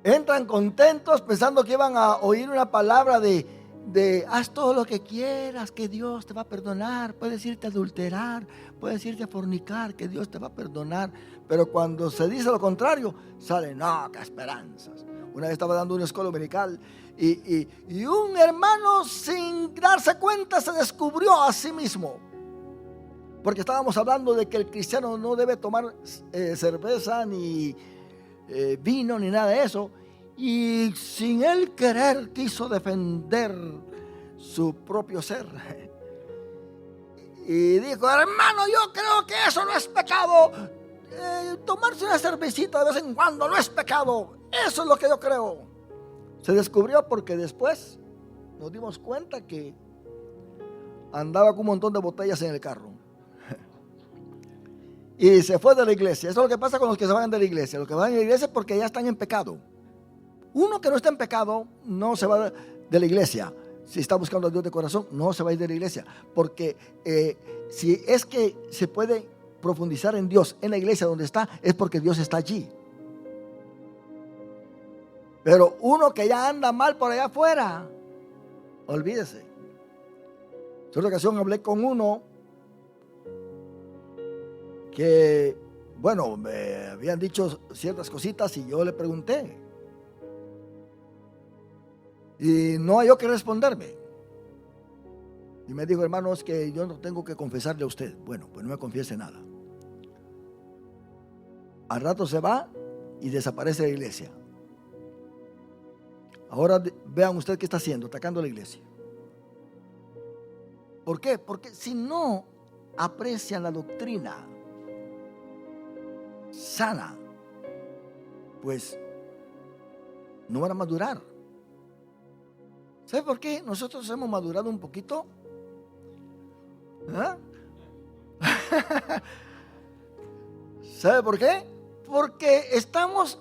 Entran contentos pensando que iban a oír una palabra de haz todo lo que quieras, que Dios te va a perdonar. Puedes irte a adulterar, puedes irte a fornicar, que Dios te va a perdonar. Pero cuando se dice lo contrario, salen, no, qué esperanzas. Una vez estaba dando una escuela dominical y un hermano, sin darse cuenta, se descubrió a sí mismo. Porque estábamos hablando de que el cristiano no debe tomar cerveza ni vino ni nada de eso. Y sin él querer quiso defender su propio ser. Y dijo, hermano, yo creo que eso no es pecado. Tomarse una cervecita de vez en cuando no es pecado. Eso es lo que yo creo. Se descubrió porque después nos dimos cuenta que andaba con un montón de botellas en el carro. Y se fue de la iglesia. Eso es lo que pasa con los que se van de la iglesia. Los que van de la iglesia es porque ya están en pecado. Uno que no está en pecado no se va de la iglesia. Si está buscando a Dios de corazón, no se va a ir de la iglesia. Porque si es que se puede profundizar en Dios, en la iglesia donde está, es porque Dios está allí. Pero uno que ya anda mal por allá afuera, olvídese. En otra ocasión hablé con uno que, bueno, me habían dicho ciertas cositas y yo le pregunté. Y no hay yo que responderme. Y me dijo, hermano, es que yo no tengo que confesarle a usted. Bueno, pues no me confiese nada. Al rato se va y desaparece de la iglesia. Ahora vean usted qué está haciendo, atacando la iglesia. ¿Por qué? Porque si no aprecian la doctrina sana, pues no van a madurar. ¿Sabe por qué nosotros hemos madurado un poquito? ¿Ah? ¿Sabe por qué? Porque estamos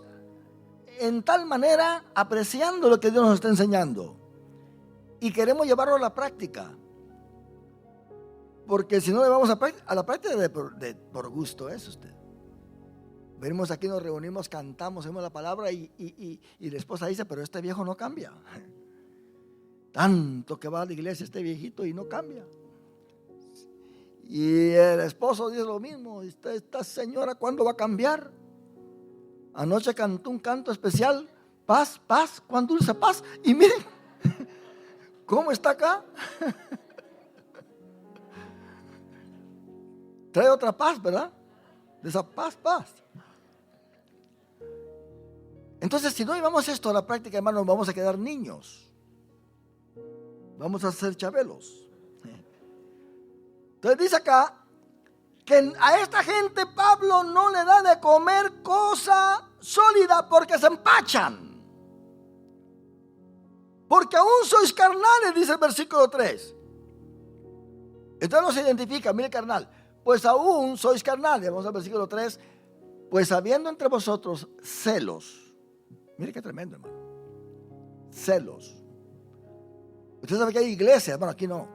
en tal manera apreciando lo que Dios nos está enseñando y queremos llevarlo a la práctica. Porque si no le vamos a la práctica por gusto es usted. Venimos aquí, nos reunimos, cantamos, hacemos la palabra y la esposa dice, pero este viejo no cambia. Tanto que va a la iglesia este viejito y no cambia. Y el esposo dice lo mismo, esta señora, ¿cuándo va a cambiar? Anoche cantó un canto especial, paz, paz, cuán dulce paz. Y miren, ¿cómo está acá? Trae otra paz, ¿verdad? De esa paz, paz. Entonces, si no llevamos esto a la práctica, hermanos, vamos a quedar niños. Vamos a ser chabelos. Entonces dice acá que a esta gente Pablo no le da de comer cosa sólida porque se empachan. Porque aún sois carnales, dice el versículo 3. Entonces no se identifica, mire carnal, pues aún sois carnales, vamos al versículo 3, pues habiendo entre vosotros celos. Mire qué tremendo, hermano. Celos. Usted sabe que hay iglesias, bueno, aquí no,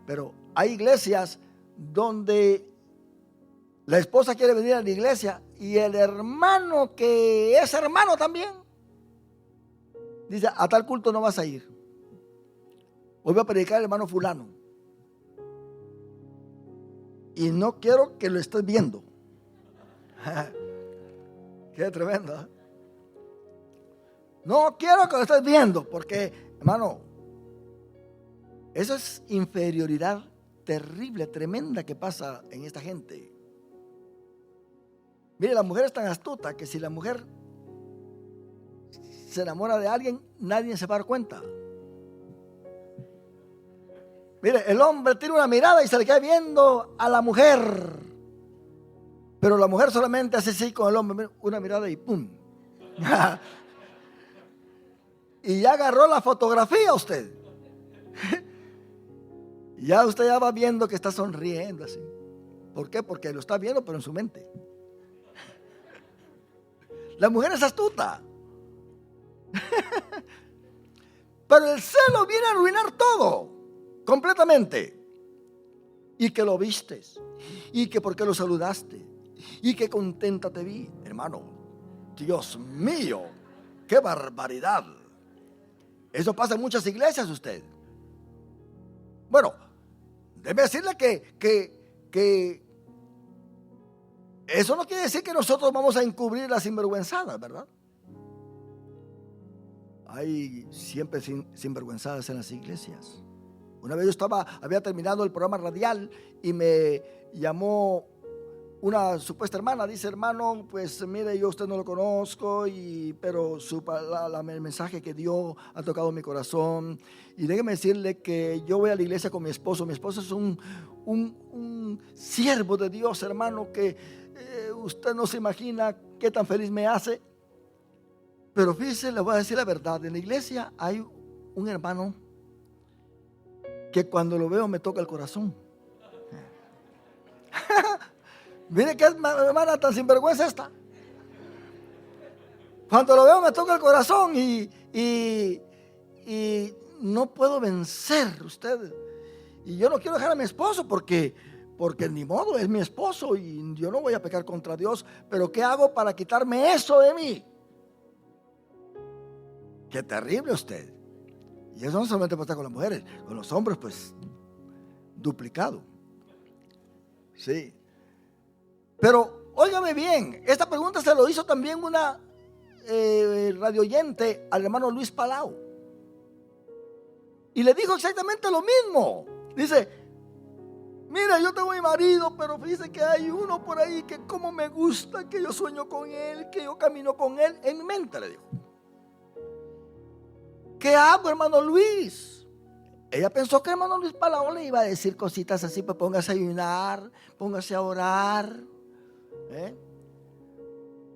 pero hay iglesias donde la esposa quiere venir a la iglesia y el hermano que es hermano también dice: a tal culto no vas a ir. Hoy voy a predicar al hermano fulano y no quiero que lo estés viendo. Qué tremendo, ¿eh? No quiero que lo estés viendo, porque, hermano, eso es inferioridad terrible, tremenda que pasa en esta gente. Mire, la mujer es tan astuta que si la mujer se enamora de alguien, nadie se va a dar cuenta. Mire, el hombre tiene una mirada y se le queda viendo a la mujer, pero la mujer solamente hace así con el hombre, una mirada y ¡pum! Y ya agarró la fotografía usted. Ya usted ya va viendo que está sonriendo así. ¿Por qué? Porque lo está viendo, pero en su mente. La mujer es astuta. Pero el celo viene a arruinar todo, completamente. Y que lo vistes, y que por qué lo saludaste, y que contenta te vi, hermano. Dios mío, qué barbaridad. Eso pasa en muchas iglesias, usted. Bueno, déjeme decirle que eso no quiere decir que nosotros vamos a encubrir las sinvergüenzadas, ¿verdad? Hay siempre sinvergüenzadas en las iglesias. Una vez yo había terminado el programa radial y me llamó una supuesta hermana. Dice: hermano, pues mire, yo a usted no lo conozco, pero el mensaje que dio ha tocado mi corazón. Y déjeme decirle que yo voy a la iglesia con mi esposo. Mi esposo es un siervo de Dios, hermano, que usted no se imagina qué tan feliz me hace. Pero fíjese, le voy a decir la verdad. En la iglesia hay un hermano que cuando lo veo me toca el corazón. Mire qué hermana tan sinvergüenza esta. Cuando lo veo me toca el corazón y no puedo vencer usted. Y yo no quiero dejar a mi esposo porque ni modo, es mi esposo y yo no voy a pecar contra Dios. Pero ¿qué hago para quitarme eso de mí? Qué terrible usted. Y eso no solamente pasa con las mujeres, con los hombres pues duplicado. Sí. Pero óigame bien, esta pregunta se lo hizo también una radio oyente al hermano Luis Palau. Y le dijo exactamente lo mismo. Dice: mira, yo tengo mi marido, pero fíjese que hay uno por ahí que como me gusta, que yo sueño con él, que yo camino con él. En mi mente le dijo: ¿qué hago, hermano Luis? Ella pensó que el hermano Luis Palau le iba a decir cositas así: pues póngase a ayunar, póngase a orar.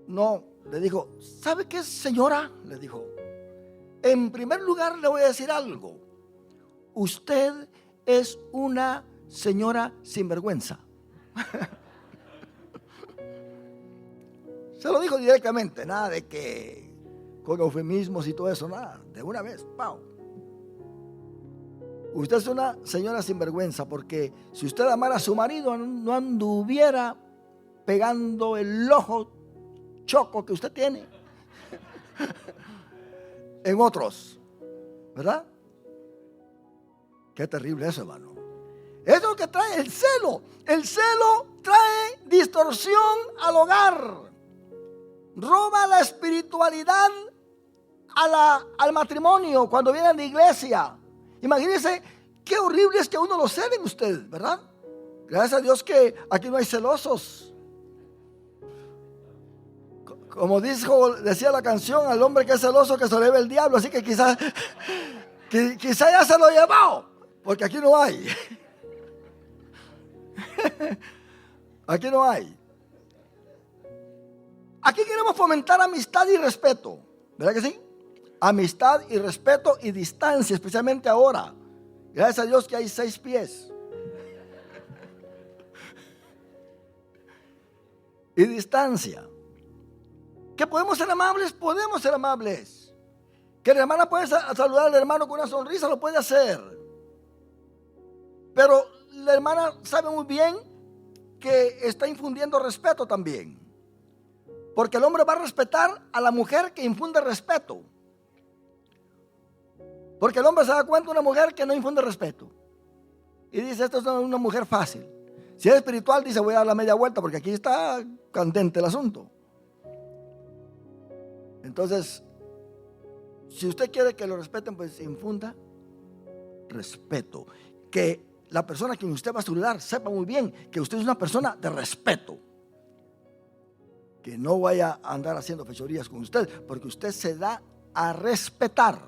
No, le dijo: ¿sabe qué, señora? Le dijo: en primer lugar le voy a decir algo. Usted es una señora sinvergüenza. Se lo dijo directamente, nada de que con eufemismos y todo eso, nada, de una vez, ¡pau! Usted es una señora sinvergüenza, porque si usted amara a su marido, no anduviera pegando el ojo choco que usted tiene en otros, ¿verdad? Qué terrible eso, hermano. Eso es lo que trae el celo. El celo trae distorsión al hogar, roba la espiritualidad al matrimonio cuando viene a la iglesia. Imagínense qué horrible es que a uno lo celen usted, ¿verdad? Gracias a Dios que aquí no hay celosos. Como decía la canción: al hombre que es celoso que se le ve el diablo. Así que quizás ya se lo ha llevado, porque aquí no hay. Aquí no hay. Aquí queremos fomentar amistad y respeto, ¿verdad que sí? Amistad y respeto y distancia, especialmente ahora. Gracias a Dios que hay 6 pies. Y distancia. ¿Que podemos ser amables? Podemos ser amables. ¿Que la hermana puede saludar al hermano con una sonrisa? Lo puede hacer. Pero la hermana sabe muy bien que está infundiendo respeto también. Porque el hombre va a respetar a la mujer que infunde respeto. Porque el hombre se da cuenta de una mujer que no infunde respeto. Y dice, esta es una mujer fácil. Si es espiritual, dice, voy a dar la media vuelta porque aquí está candente el asunto. Entonces, si usted quiere que lo respeten, pues infunda respeto. Que la persona a quien usted va a saludar sepa muy bien que usted es una persona de respeto. Que no vaya a andar haciendo fechorías con usted, porque usted se da a respetar.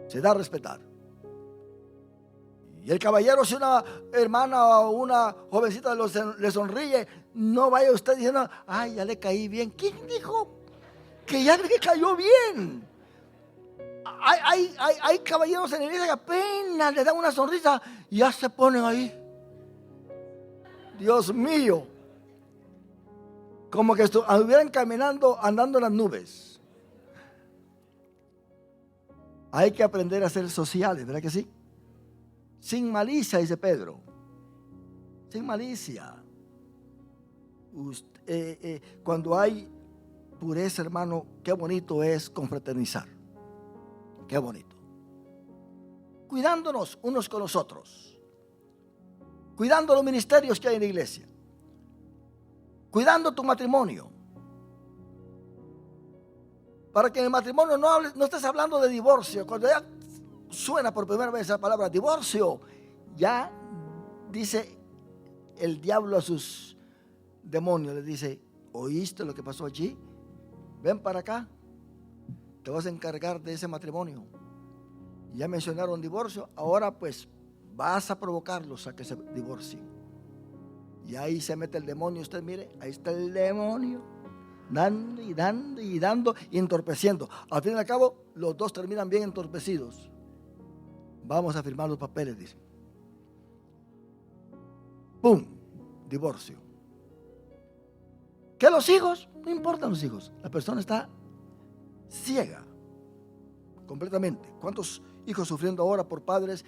Se da a respetar. Y el caballero, si una hermana o una jovencita le sonríe, no vaya usted diciendo, ay, ya le caí bien. ¿Quién dijo que ya le cayó bien? Hay caballeros en la iglesia que apenas le dan una sonrisa y ya se ponen ahí. Dios mío. Como que estuvieran caminando, andando en las nubes. Hay que aprender a ser sociales, ¿verdad que sí? Sin malicia, dice Pedro. Sin malicia. Cuando hay pureza, hermano, qué bonito es confraternizar. Qué bonito. Cuidándonos unos con los otros. Cuidando los ministerios que hay en la iglesia. Cuidando tu matrimonio. Para que en el matrimonio no estés hablando de divorcio. Cuando ya suena por primera vez esa palabra divorcio, ya dice el diablo a sus demonios, les dice, ¿oíste lo que pasó allí? Ven para acá, te vas a encargar de ese matrimonio. Ya mencionaron divorcio, ahora pues vas a provocarlos a que se divorcien. Y ahí se mete el demonio. Usted mire, ahí está el demonio, dando y dando y dando y entorpeciendo. Al fin y al cabo, los dos terminan bien entorpecidos. Vamos a firmar los papeles, dice. ¡Pum! Divorcio. ¿Que los hijos? No importan los hijos. La persona está ciega completamente. ¿Cuántos hijos sufriendo ahora por padres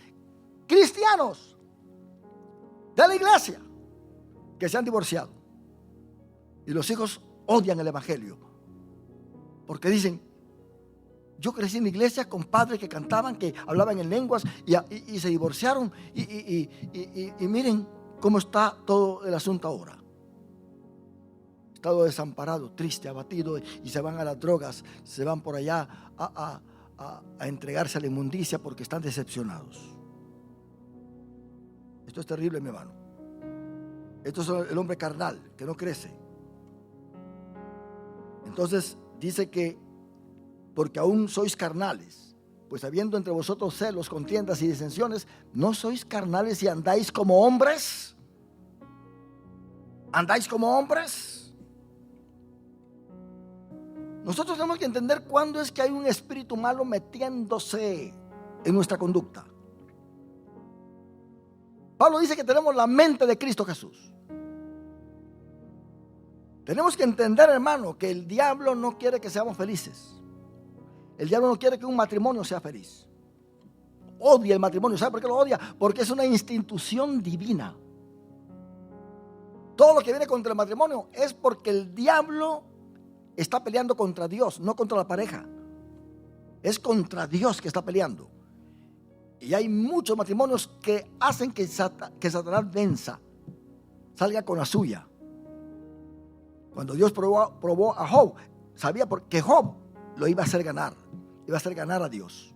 cristianos de la iglesia que se han divorciado? Y los hijos odian el evangelio porque dicen, yo crecí en la iglesia con padres que cantaban, que hablaban en lenguas y se divorciaron y miren cómo está todo el asunto ahora. Estado desamparado, triste, abatido, y se van a las drogas, se van por allá a entregarse a la inmundicia porque están decepcionados. Esto es terrible, mi hermano. Esto es el hombre carnal que no crece. Entonces dice que porque aún sois carnales, pues habiendo entre vosotros celos, contiendas y disensiones, ¿no sois carnales y andáis como hombres? ¿Andáis como hombres? Nosotros tenemos que entender cuándo es que hay un espíritu malo metiéndose en nuestra conducta. Pablo dice que tenemos la mente de Cristo Jesús. Tenemos que entender, hermano, que el diablo no quiere que seamos felices. El diablo no quiere que un matrimonio sea feliz. Odia el matrimonio. ¿Sabe por qué lo odia? Porque es una institución divina. Todo lo que viene contra el matrimonio es porque el diablo está peleando contra Dios, no contra la pareja. Es contra Dios que está peleando. Y hay muchos matrimonios que hacen que Satanás venza, salga con la suya. Cuando Dios probó a Job, sabía que Job lo iba a hacer ganar. Iba a hacer ganar a Dios.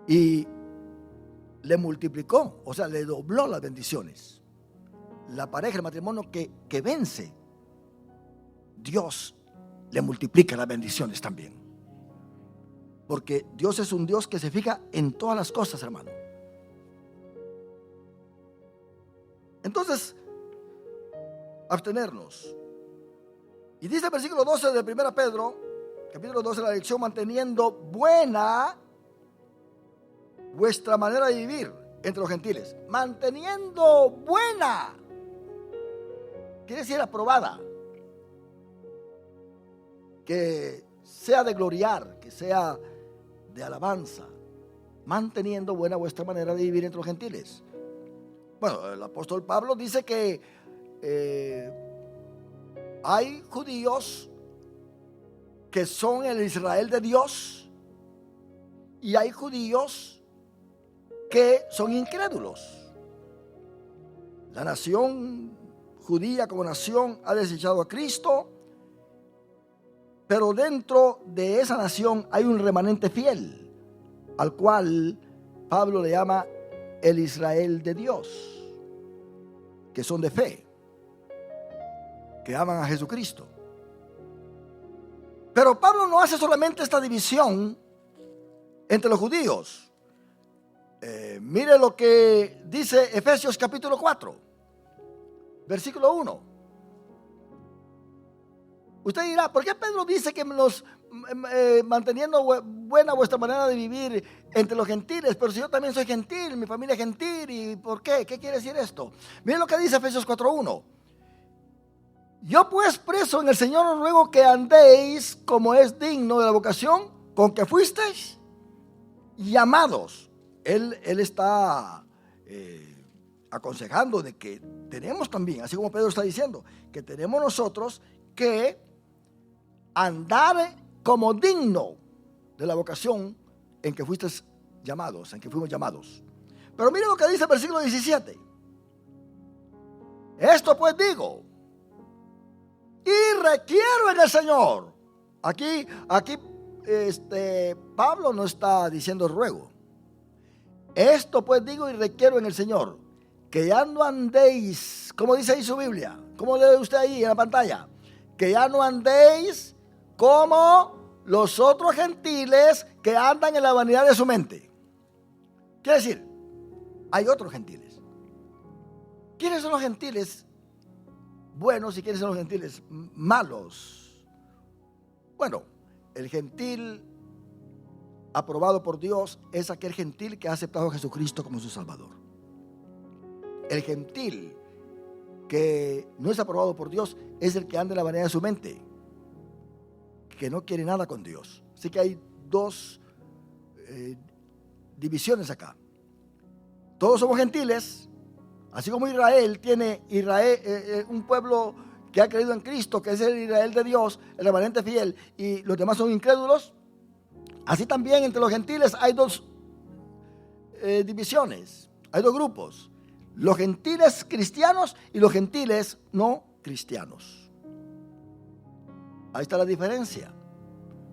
Y le multiplicó, o sea, le dobló las bendiciones. La pareja, el matrimonio que vence, Dios le multiplica las bendiciones también. Porque Dios es un Dios que se fija en todas las cosas, hermano. Entonces, abstenernos. Y dice el versículo 12 de 1 Pedro, capítulo 12, la lección: manteniendo buena vuestra manera de vivir entre los gentiles. Manteniendo buena quiere decir aprobada, que sea de gloriar, que sea de alabanza. Manteniendo buena vuestra manera de vivir entre los gentiles. Bueno, el apóstol Pablo dice que hay judíos que son el Israel de Dios y hay judíos que son incrédulos. La nación judía como nación ha desechado a Cristo, pero dentro de esa nación hay un remanente fiel, al cual Pablo le llama el Israel de Dios, que son de fe, que aman a Jesucristo. Pero Pablo no hace solamente esta división entre los judíos. Mire lo que dice Efesios capítulo 4, versículo 1. Usted dirá, ¿por qué Pedro dice que manteniendo buena vuestra manera de vivir entre los gentiles? Pero si yo también soy gentil, mi familia es gentil, ¿y por qué? ¿Qué quiere decir esto? Miren lo que dice Efesios 4:1. Yo pues, preso en el Señor, os ruego que andéis como es digno de la vocación con que fuisteis llamados. Él está aconsejando de que tenemos también, así como Pedro está diciendo, que tenemos nosotros que andar como digno de la vocación en que fuisteis llamados, en que fuimos llamados. Pero mire lo que dice el versículo 17. Esto pues digo y requiero en el Señor. Aquí Pablo no está diciendo ruego. Esto pues digo y requiero en el Señor, que ya no andéis, como dice ahí su Biblia, como lee usted ahí en la pantalla, que ya no andéis como los otros gentiles que andan en la vanidad de su mente. Quiere decir, hay otros gentiles. ¿Quiénes son los gentiles buenos y quiénes son los gentiles malos? Bueno, el gentil aprobado por Dios es aquel gentil que ha aceptado a Jesucristo como su Salvador. El gentil que no es aprobado por Dios es el que anda en la vanidad de su mente, que no quiere nada con Dios. Así que hay dos divisiones acá. Todos somos gentiles, así como Israel tiene un pueblo que ha creído en Cristo, que es el Israel de Dios, el remanente fiel, y los demás son incrédulos. Así también entre los gentiles hay dos divisiones, hay dos grupos: los gentiles cristianos y los gentiles no cristianos. Ahí está la diferencia.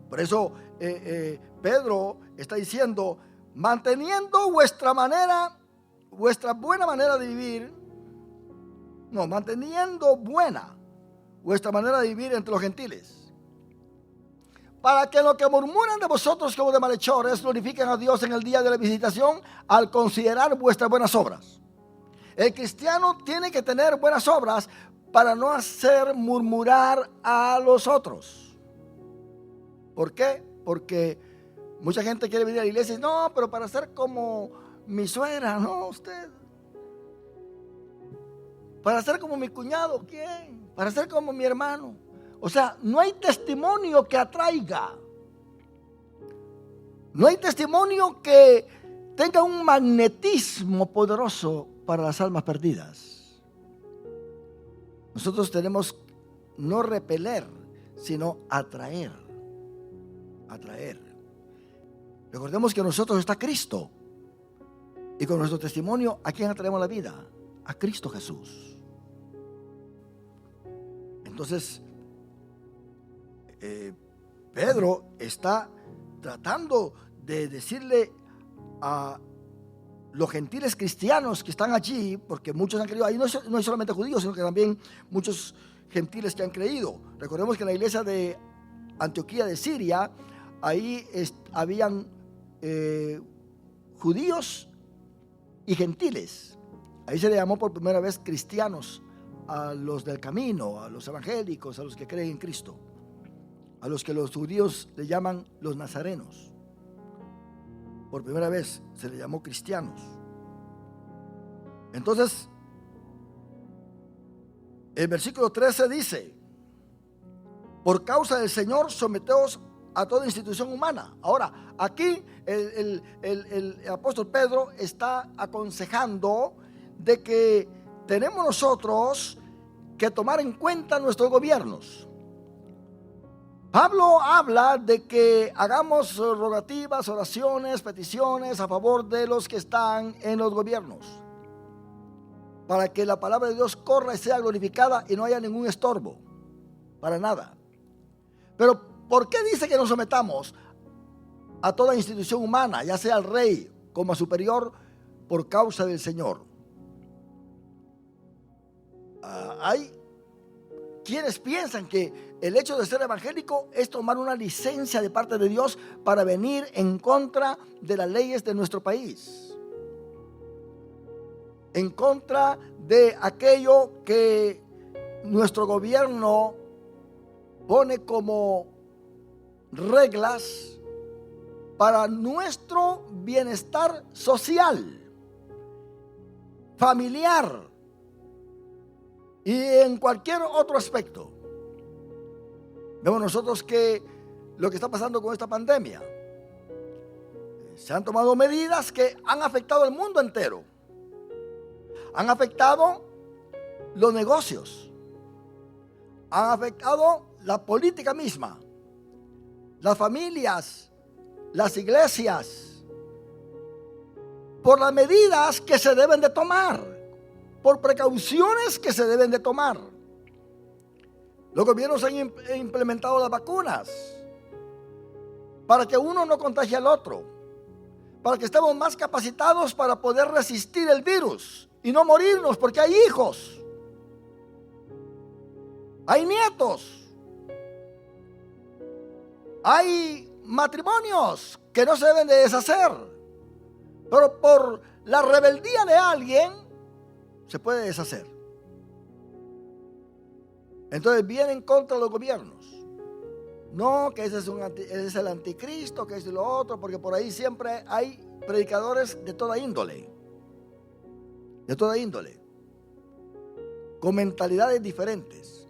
Por eso Pedro está diciendo: manteniendo vuestra buena manera de vivir, manteniendo buena vuestra manera de vivir entre los gentiles, para que los que murmuran de vosotros como de malhechores glorifiquen a Dios en el día de la visitación al considerar vuestras buenas obras. El cristiano tiene que tener buenas obras para no hacer murmurar a los otros. ¿Por qué? Porque mucha gente quiere venir a la iglesia y dice: no, pero para ser como mi suegra, no, usted. Para ser como mi cuñado, ¿quién? Para ser como mi hermano. O sea, no hay testimonio que atraiga. No hay testimonio que tenga un magnetismo poderoso para las almas perdidas. Nosotros tenemos no repeler, sino atraer. Atraer. Recordemos que en nosotros está Cristo. Y con nuestro testimonio, ¿a quién atraemos la vida? A Cristo Jesús. Entonces, Pedro está tratando de decirle a los gentiles cristianos que están allí, porque muchos han creído, ahí no es solamente judíos, sino que también muchos gentiles que han creído. Recordemos que en la iglesia de Antioquía de Siria, ahí habían judíos y gentiles. Ahí se le llamó por primera vez cristianos a los del camino, a los evangélicos, a los que creen en Cristo, a los que los judíos le llaman los nazarenos. Por primera vez se le llamó cristianos. Entonces, el versículo 13 dice: por causa del Señor, someteos a toda institución humana. Ahora, aquí el apóstol Pedro está aconsejando de que tenemos nosotros que tomar en cuenta nuestros gobiernos. Pablo habla de que hagamos rogativas, oraciones, peticiones a favor de los que están en los gobiernos, para que la palabra de Dios corra y sea glorificada y no haya ningún estorbo, para nada. Pero ¿por qué dice que nos sometamos a toda institución humana, ya sea al rey como a superior, por causa del Señor? Hay quienes piensan que el hecho de ser evangélico es tomar una licencia de parte de Dios para venir en contra de las leyes de nuestro país, en contra de aquello que nuestro gobierno pone como reglas para nuestro bienestar social, familiar y en cualquier otro aspecto. Vemos nosotros que lo que está pasando con esta pandemia, se han tomado medidas que han afectado al mundo entero, han afectado los negocios, han afectado la política misma, las familias, las iglesias, por las medidas que se deben de tomar, por precauciones que se deben de tomar. Los gobiernos han implementado las vacunas para que uno no contagie al otro, para que estemos más capacitados para poder resistir el virus y no morirnos, porque hay hijos, hay nietos, hay matrimonios que no se deben de deshacer, pero por la rebeldía de alguien se puede deshacer. Entonces viene en contra de los gobiernos. No, que ese es el anticristo, que es lo otro, porque por ahí siempre hay predicadores de toda índole, con mentalidades diferentes.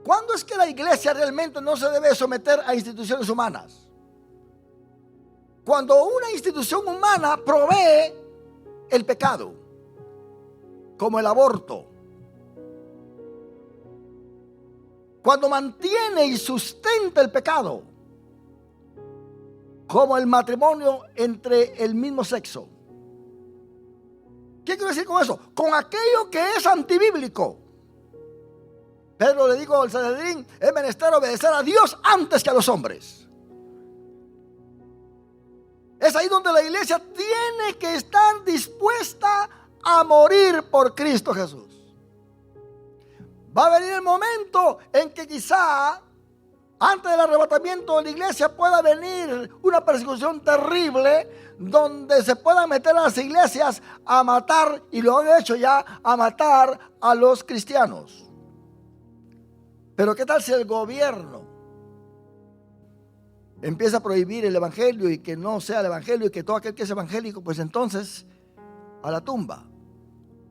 ¿Cuándo es que la iglesia realmente no se debe someter a instituciones humanas? Cuando una institución humana provee el pecado, como el aborto, cuando mantiene y sustenta el pecado, como el matrimonio entre el mismo sexo. ¿Qué quiero decir con eso? Con aquello que es antibíblico. Pedro le dijo al Sanedrín: es menester obedecer a Dios antes que a los hombres. Es ahí donde la iglesia tiene que estar dispuesta a morir por Cristo Jesús. Va a venir el momento en que quizá antes del arrebatamiento de la iglesia pueda venir una persecución terrible, donde se puedan meter a las iglesias a matar, y lo han hecho ya, a matar a los cristianos. Pero ¿qué tal si el gobierno empieza a prohibir el evangelio y que no sea el evangelio, y que todo aquel que es evangélico, pues entonces a la tumba?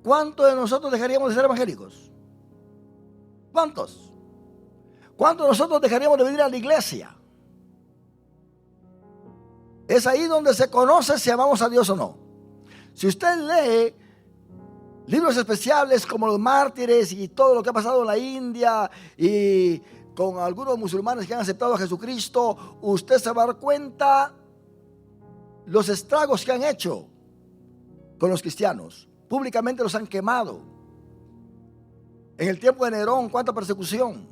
¿Cuántos de nosotros dejaríamos de ser evangélicos? ¿Cuántos? ¿Cuántos de nosotros dejaríamos de venir a la iglesia? Es ahí donde se conoce si amamos a Dios o no. Si usted lee libros especiales como los mártires y todo lo que ha pasado en la India y con algunos musulmanes que han aceptado a Jesucristo, usted se va a dar cuenta los estragos que han hecho con los cristianos. Públicamente los han quemado. En el tiempo de Nerón, cuánta persecución.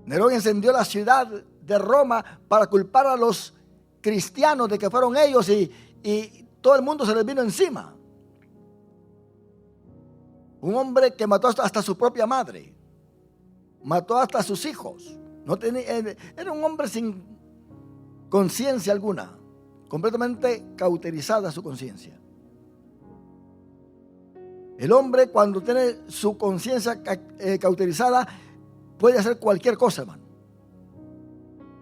Nerón encendió la ciudad de Roma para culpar a los cristianos de que fueron ellos, y todo el mundo se les vino encima. Un hombre que mató hasta su propia madre, mató hasta a sus hijos. Era un hombre sin conciencia alguna, completamente cauterizada su conciencia. El hombre, cuando tiene su conciencia cauterizada, puede hacer cualquier cosa, hermano.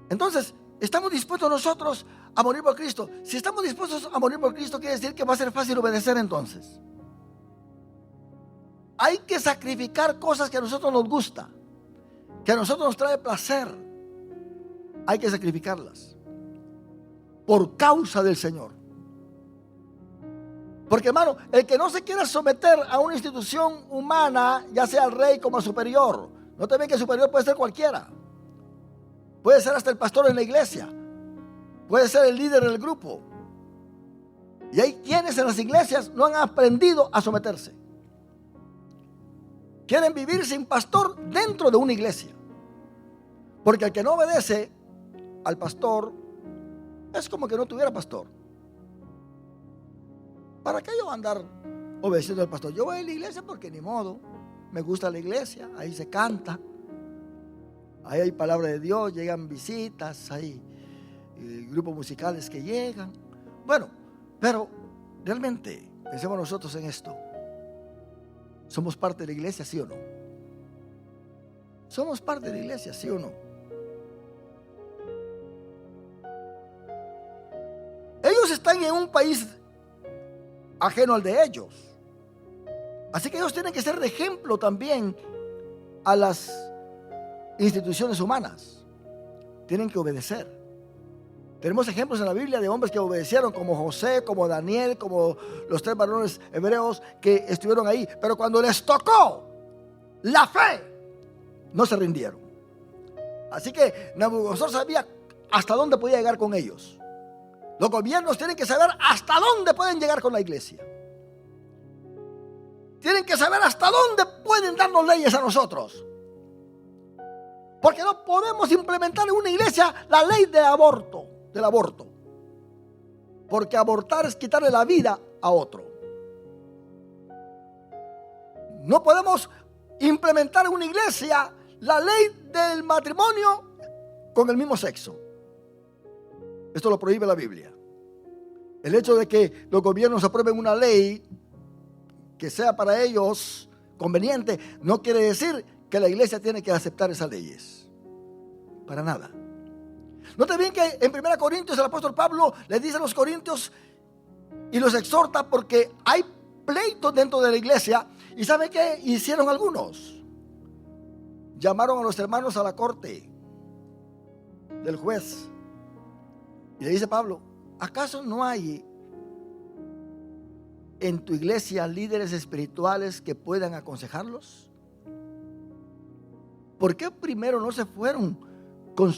Entonces, ¿estamos dispuestos nosotros a morir por Cristo? Si estamos dispuestos a morir por Cristo, quiere decir que va a ser fácil obedecer entonces. Hay que sacrificar cosas que a nosotros nos gusta, que a nosotros nos trae placer. Hay que sacrificarlas por causa del Señor. Porque, hermano, el que no se quiera someter a una institución humana, ya sea al rey como a superior, no te ven que el superior puede ser cualquiera. Puede ser hasta el pastor en la iglesia. Puede ser el líder del grupo. Y hay quienes en las iglesias no han aprendido a someterse. Quieren vivir sin pastor dentro de una iglesia. Porque el que no obedece al pastor es como que no tuviera pastor. ¿Para qué yo andar obedeciendo al pastor? Yo voy a la iglesia porque ni modo. Me gusta la iglesia, ahí se canta. Ahí hay palabra de Dios, llegan visitas, hay grupos musicales que llegan. Bueno, pero realmente, pensemos nosotros en esto. ¿Somos parte de la iglesia, sí o no? ¿Somos parte de la iglesia, sí o no? Ellos están en un país ajeno al de ellos. Así que ellos tienen que ser de ejemplo también a las instituciones humanas. Tienen que obedecer. Tenemos ejemplos en la Biblia de hombres que obedecieron, como José, como Daniel, como los 3 varones hebreos que estuvieron ahí. Pero cuando les tocó la fe, no se rindieron. Así que Nabucodonosor sabía hasta dónde podía llegar con ellos. Los gobiernos tienen que saber hasta dónde pueden llegar con la iglesia. Tienen que saber hasta dónde pueden darnos leyes a nosotros. Porque no podemos implementar en una iglesia la ley del aborto. Porque abortar es quitarle la vida a otro. No podemos implementar en una iglesia la ley del matrimonio con el mismo sexo. Esto lo prohíbe la Biblia. El hecho de que los gobiernos aprueben una ley que sea para ellos conveniente no quiere decir que la iglesia tiene que aceptar esas leyes. Para nada. Note bien que en 1 Corintios el apóstol Pablo le dice a los corintios y los exhorta porque hay pleitos dentro de la iglesia. ¿Y sabe qué hicieron algunos? Llamaron a los hermanos a la corte del juez. Y le dice Pablo, ¿acaso no hay en tu iglesia líderes espirituales que puedan aconsejarlos? ¿Por qué primero no se fueron con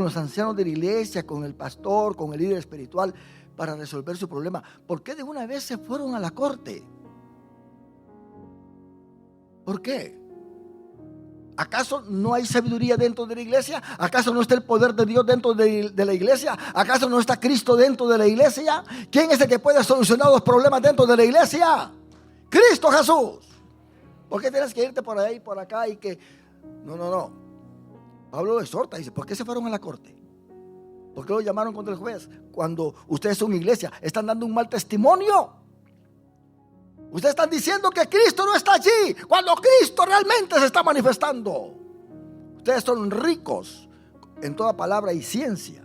los ancianos de la iglesia, con el pastor, con el líder espiritual para resolver su problema? ¿Por qué de una vez se fueron a la corte? ¿Por qué? ¿Acaso no hay sabiduría dentro de la iglesia? ¿Acaso no está el poder de Dios dentro de la iglesia? ¿Acaso no está Cristo dentro de la iglesia? ¿Quién es el que puede solucionar los problemas dentro de la iglesia? Cristo Jesús. ¿Por qué tienes que irte por ahí, por acá y que... No. Pablo lo exhorta, dice, ¿por qué se fueron a la corte? ¿Por qué lo llamaron contra el juez? Cuando ustedes son iglesia, están dando un mal testimonio. Ustedes están diciendo que Cristo no está allí, cuando Cristo realmente se está manifestando. Ustedes son ricos en toda palabra y ciencia.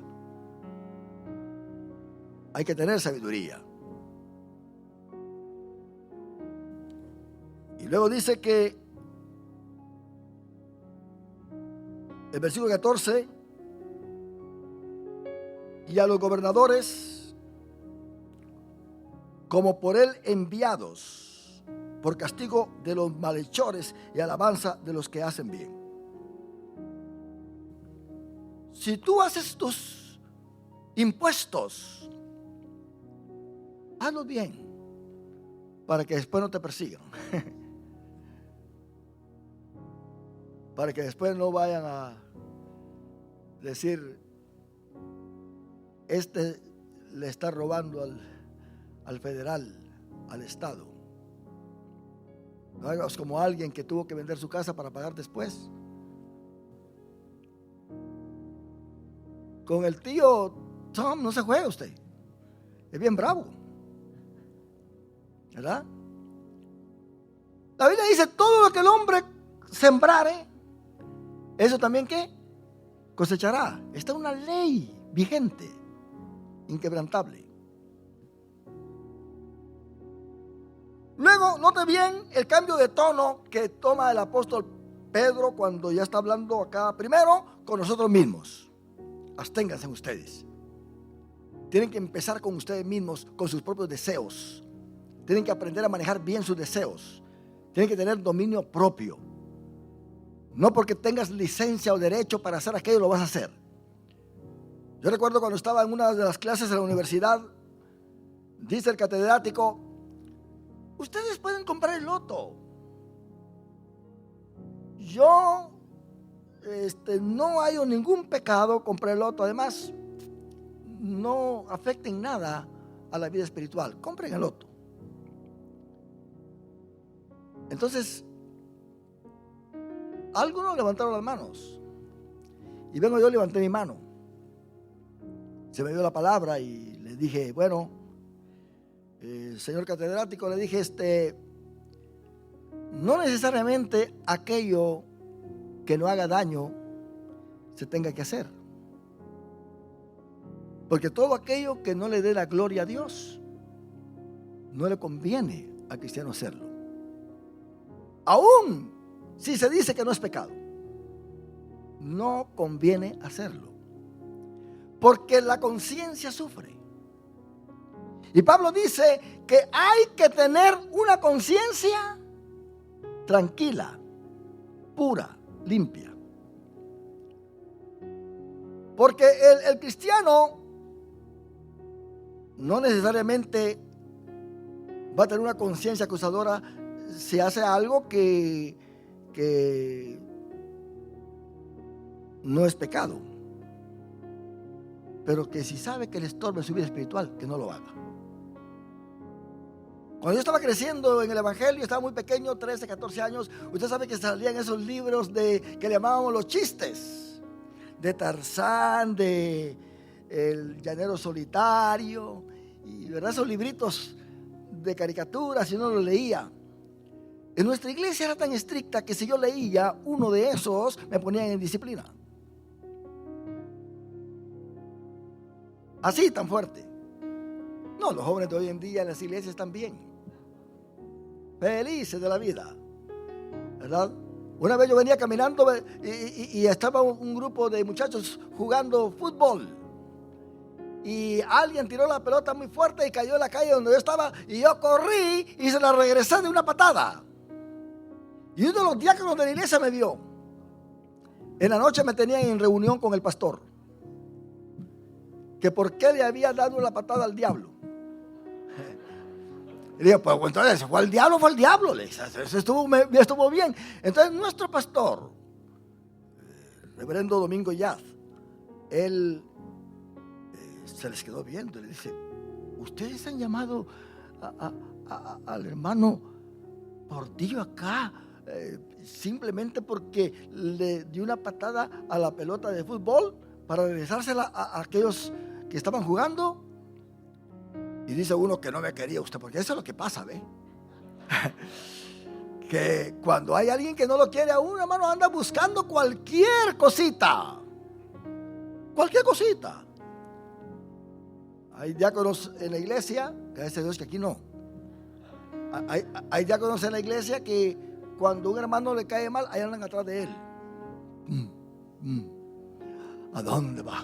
Hay que tener sabiduría. Y luego dice que el versículo 14, y a los gobernadores como por él enviados, por castigo de los malhechores y alabanza de los que hacen bien. Si tú haces tus impuestos, hazlos bien, para que después no te persigan. Para que después no vayan a decir, este le está robando al federal, al Estado. No hagas como alguien que tuvo que vender su casa para pagar después. Con el tío Tom no se juega usted. Es bien bravo, ¿verdad? La Biblia dice, todo lo que el hombre sembrare, eso también ¿qué? Cosechará. Esta es una ley vigente, inquebrantable. Luego, note bien el cambio de tono que toma el apóstol Pedro cuando ya está hablando acá, primero con nosotros mismos. Absténganse ustedes. Tienen que empezar con ustedes mismos, con sus propios deseos. Tienen que aprender a manejar bien sus deseos. Tienen que tener dominio propio. No porque tengas licencia o derecho para hacer aquello lo vas a hacer. Yo recuerdo cuando estaba en una de las clases en la universidad, dice el catedrático, ustedes pueden comprar el loto. Yo no hallo ningún pecado comprar el loto. Además, no afecta en nada a la vida espiritual. Compren el loto. Entonces, algunos levantaron las manos. Y vengo yo, levanté mi mano. Se me dio la palabra y le dije, bueno, señor catedrático, le dije, no necesariamente aquello que no haga daño se tenga que hacer. Porque todo aquello que no le dé la gloria a Dios, no le conviene al cristiano hacerlo. Aún si se dice que no es pecado, no conviene hacerlo. Porque la conciencia sufre. Y Pablo dice que hay que tener una conciencia tranquila, pura, limpia. Porque el cristiano no necesariamente va a tener una conciencia acusadora si hace algo que no es pecado. Pero que si sabe que le estorba en su vida espiritual, que no lo haga. Cuando yo estaba creciendo en el evangelio, estaba muy pequeño, 13, 14 años, usted sabe que salían esos libros que le llamábamos los chistes, de Tarzán, de El Llanero Solitario, y verdad, esos libritos de caricaturas, y uno los leía. En nuestra iglesia era tan estricta que si yo leía uno de esos, me ponían en disciplina. Así, tan fuerte. No, los jóvenes de hoy en día en las iglesias están bien, felices de la vida, ¿verdad? Una vez yo venía caminando y estaba un grupo de muchachos jugando fútbol. Y alguien tiró la pelota muy fuerte y cayó en la calle donde yo estaba. Y yo corrí y se la regresé de una patada. Y uno de los diáconos de la iglesia me vio. En la noche me tenían en reunión con el pastor, que por qué le había dado la patada al diablo. Y dije, pues entonces, fue el diablo. Le dije, eso estuvo bien. Entonces nuestro pastor, reverendo Domingo Yaz, él se les quedó viendo y le dice, ustedes han llamado al hermano Portillo acá simplemente porque le dio una patada a la pelota de fútbol para regresársela a aquellos que estaban jugando. Y dice uno que no me quería usted, porque eso es lo que pasa, ¿ve? Que cuando hay alguien que no lo quiere a uno, hermano, anda buscando cualquier cosita. Cualquier cosita. Hay diáconos en la iglesia, gracias a Dios que aquí no. Hay diáconos en la iglesia que cuando un hermano le cae mal, ahí andan atrás de él. ¿A dónde va?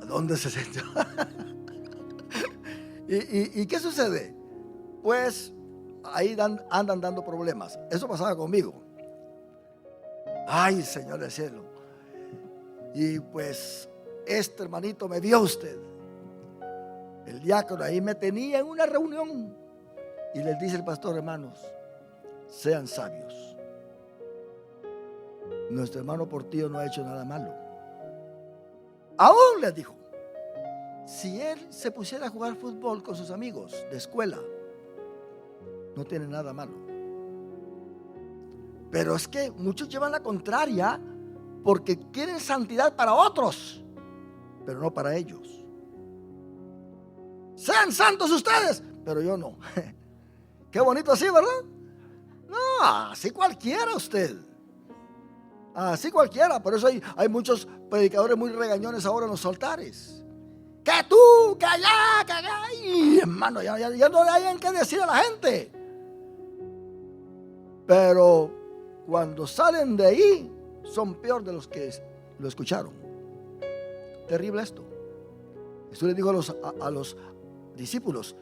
¿A dónde se siente? ¿Y qué sucede? Pues ahí andan dando problemas. Eso pasaba conmigo. Ay, Señor del cielo. Y pues este hermanito me vio usted. El diácono ahí me tenía en una reunión. Y les dice el pastor, hermanos, sean sabios. Nuestro hermano Portillo no ha hecho nada malo. Aún les dijo, si él se pusiera a jugar fútbol con sus amigos de escuela, no tiene nada malo. Pero es que muchos llevan la contraria porque quieren santidad para otros, pero no para ellos. Sean santos ustedes, pero yo no. Qué bonito así, ¿verdad? No, así cualquiera usted. Así cualquiera. Por eso hay muchos predicadores muy regañones ahora en los altares. Que tú, que allá, que allá. Y hermano, ya no hay en qué decir a la gente. Pero cuando salen de ahí, son peor de los que lo escucharon. Terrible esto. Jesús le dijo a los discípulos: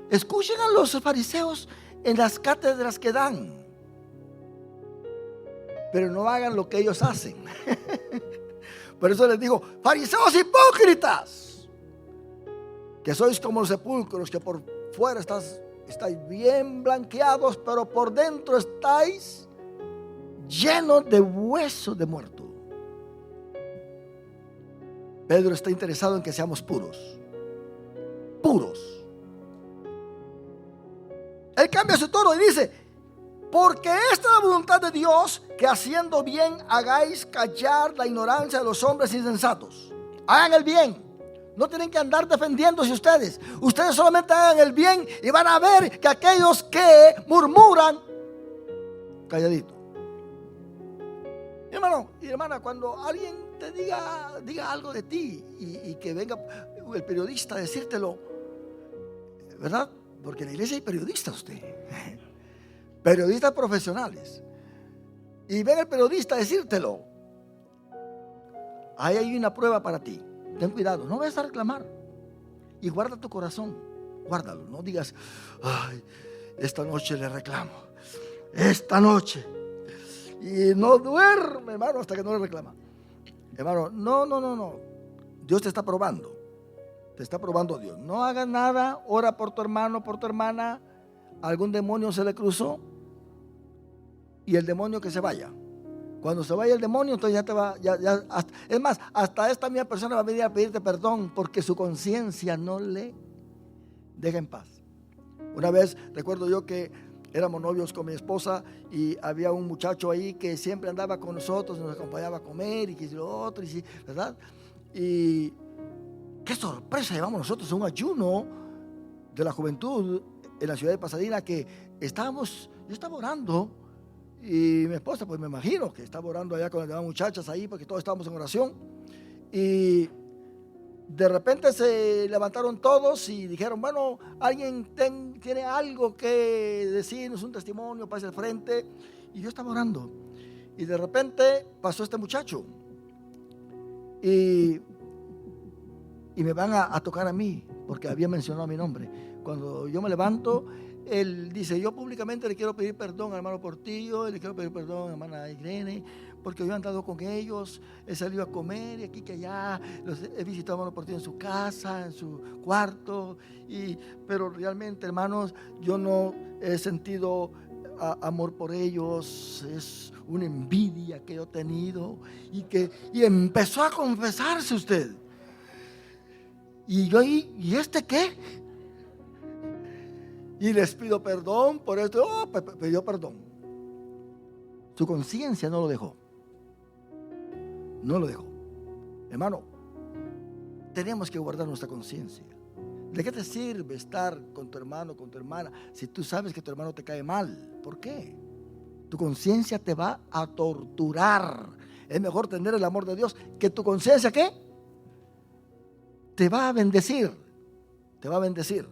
escuchen a los fariseos en las cátedras que dan, pero no hagan lo que ellos hacen. Por eso les digo: fariseos hipócritas, que sois como los sepulcros, que por fuera estáis bien blanqueados, pero por dentro estáis llenos de huesos de muerto. Pedro está interesado en que seamos puros. Puros. Él cambia su tono y dice: porque esta es la voluntad de Dios, que haciendo bien hagáis callar la ignorancia de los hombres insensatos. Hagan el bien. No tienen que andar defendiéndose ustedes. Ustedes solamente hagan el bien y van a ver que aquellos que murmuran, calladito. Hermano y hermana, cuando alguien te diga algo de ti y que venga el periodista a decírtelo, ¿verdad? Porque en la iglesia hay periodistas, usted. Periodistas profesionales. Y ven el periodista a decírtelo. Ahí hay una prueba para ti. Ten cuidado, no vayas a reclamar. Y guarda tu corazón. Guárdalo, no digas: ay, esta noche le reclamo. Esta noche. Y no duerme, hermano, hasta que no le reclama. Hermano, no. Dios te está probando. Te está probando Dios. No hagas nada. Ora por tu hermano, por tu hermana. Algún demonio se le cruzó. Y el demonio que se vaya. Cuando se vaya el demonio, entonces ya te va. Es más, hasta esta misma persona va a venir a pedirte perdón porque su conciencia no le deja en paz. Una vez recuerdo yo que éramos novios con mi esposa y había un muchacho ahí que siempre andaba con nosotros, nos acompañaba a comer y que lo otro, y sí, ¿verdad? Y qué sorpresa llevamos nosotros a un ayuno de la juventud en la ciudad de Pasadena, que yo estaba orando, y mi esposa, pues me imagino que estaba orando allá con las demás muchachas ahí, porque todos estábamos en oración, y de repente se levantaron todos y dijeron: bueno, alguien tiene algo que decirnos, un testimonio, pase al frente. Y yo estaba orando y de repente pasó este muchacho y me van a tocar a mí porque había mencionado mi nombre. Cuando yo me levanto, él dice: yo públicamente le quiero pedir perdón al hermano Portillo, le quiero pedir perdón a la hermana Irene, porque yo he andado con ellos, he salido a comer y aquí que allá, he visitado a hermano Portillo en su casa, en su cuarto, pero realmente, hermanos, yo no he sentido amor por ellos, es una envidia que yo he tenido, y empezó a confesarse usted. Y yo ahí: ¿y este qué? Y les pido perdón por esto. Pidió perdón. Su conciencia no lo dejó. No lo dejó. Hermano, tenemos que guardar nuestra conciencia. ¿De qué te sirve estar con tu hermano, con tu hermana, si tú sabes que tu hermano te cae mal? ¿Por qué? Tu conciencia te va a torturar. Es mejor tener el amor de Dios, que tu conciencia, ¿qué? Te va a bendecir. Te va a bendecir.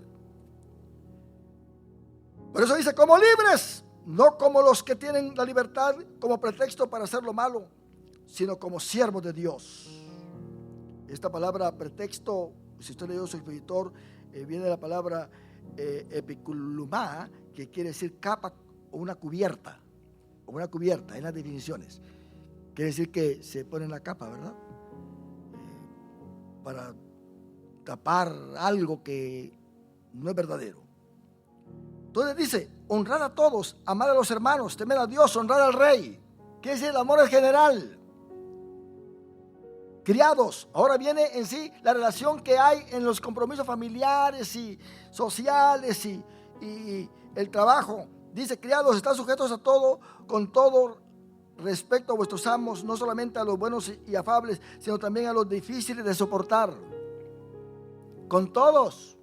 Por eso dice: como libres, no como los que tienen la libertad como pretexto para hacer lo malo, sino como siervos de Dios. Esta palabra pretexto, si usted leyó su escritor, viene de la palabra epiculumá, que quiere decir capa o una cubierta. O una cubierta en las definiciones. Quiere decir que se pone en la capa, ¿verdad? Para tapar algo que no es verdadero. Entonces dice: honrar a todos, amar a los hermanos, temer a Dios, honrar al rey. Quiere decir, el amor es general. Criados, ahora viene en sí la relación que hay en los compromisos familiares y sociales y el trabajo. Dice: criados, están sujetos a todo, con todo respeto a vuestros amos, no solamente a los buenos y afables, sino también a los difíciles de soportar. Con todos.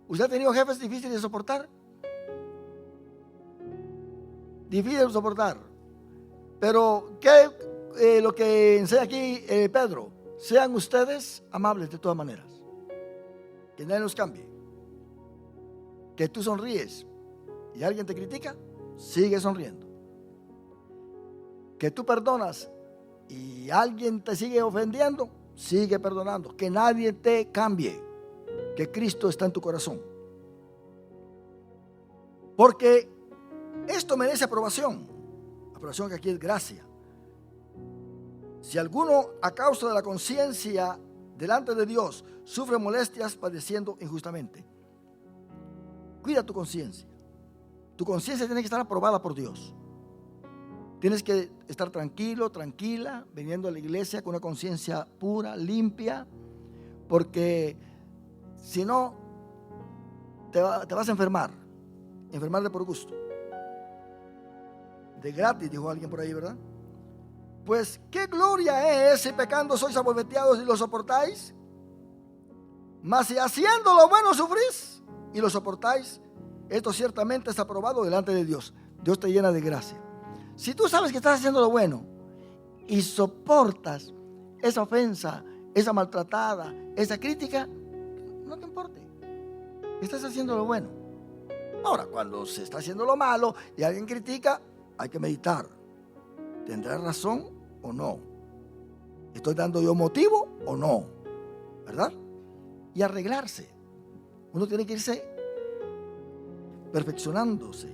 ¿Usted ha tenido jefes difíciles de soportar? difícil de soportar. Pero, ¿qué lo que enseña aquí Pedro? Sean ustedes amables de todas maneras. Que nadie los cambie. Que tú sonríes y alguien te critica, sigue sonriendo. Que tú perdonas y alguien te sigue ofendiendo, sigue perdonando. Que nadie te cambie. Que Cristo está en tu corazón. Porque esto merece aprobación. Aprobación que aquí es gracia. Si alguno a causa de la conciencia delante de Dios sufre molestias padeciendo injustamente, cuida tu conciencia. Tu conciencia tiene que estar aprobada por Dios. Tienes que estar tranquilo, tranquila, viniendo a la iglesia con una conciencia pura, limpia, porque si no, te vas a enfermar de por gusto. De gratis, dijo alguien por ahí, ¿verdad? Pues, ¿qué gloria es si pecando sois abofeteados y lo soportáis? Mas si haciendo lo bueno sufrís y lo soportáis, esto ciertamente es aprobado delante de Dios. Dios te llena de gracia. Si tú sabes que estás haciendo lo bueno y soportas esa ofensa, esa maltratada, esa crítica, no te importe. Estás haciendo lo bueno. Ahora, cuando se está haciendo lo malo y alguien critica, hay que meditar. ¿Tendrá razón o no? ¿Estoy dando yo motivo o no? ¿Verdad? Y arreglarse. Uno tiene que irse perfeccionándose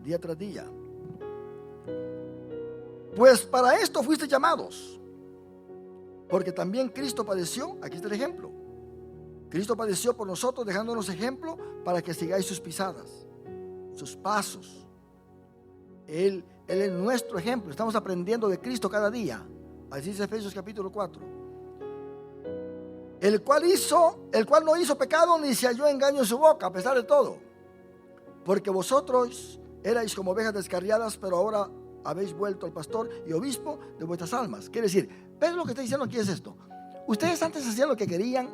día tras día. Pues para esto fuiste llamados, porque también Cristo padeció. Aquí está el ejemplo. Cristo padeció por nosotros, dejándonos ejemplo para que sigáis sus pisadas, sus pasos. Él es nuestro ejemplo. Estamos aprendiendo de Cristo cada día. Así dice Efesios capítulo 4. El cual no hizo pecado ni se halló engaño en su boca, a pesar de todo. Porque vosotros erais como ovejas descarriadas, pero ahora habéis vuelto al pastor y obispo de vuestras almas. Quiere decir, Pedro lo que está diciendo aquí es esto. Ustedes antes hacían lo que querían,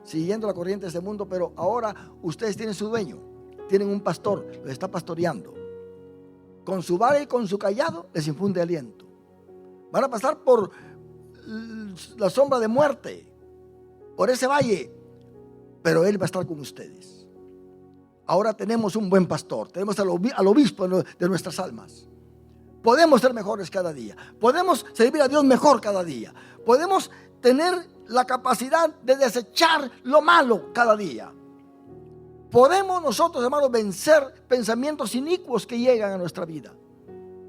siguiendo la corriente de este mundo, pero ahora ustedes tienen su dueño, tienen un pastor, los está pastoreando. Con su vara y con su cayado les infunde aliento. Van a pasar por la sombra de muerte, por ese valle, pero Él va a estar con ustedes. Ahora tenemos un buen pastor, tenemos al obispo de nuestras almas. Podemos ser mejores cada día, podemos servir a Dios mejor cada día, podemos tener la capacidad de desechar lo malo cada día. Podemos nosotros, hermanos, vencer pensamientos inicuos que llegan a nuestra vida,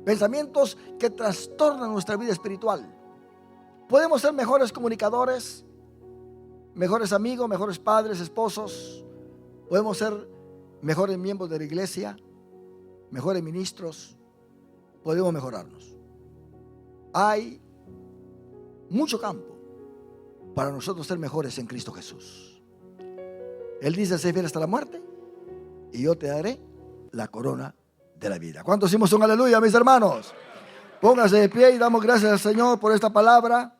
pensamientos que trastornan nuestra vida espiritual. Podemos ser mejores comunicadores, mejores amigos, mejores padres, esposos. Podemos ser mejores miembros de la iglesia, mejores ministros. Podemos mejorarnos. Hay mucho campo para nosotros ser mejores en Cristo Jesús. Él dice: sé fiel hasta la muerte y yo te daré la corona de la vida. ¿Cuántos decimos un aleluya, mis hermanos? Póngase de pie y damos gracias al Señor por esta palabra.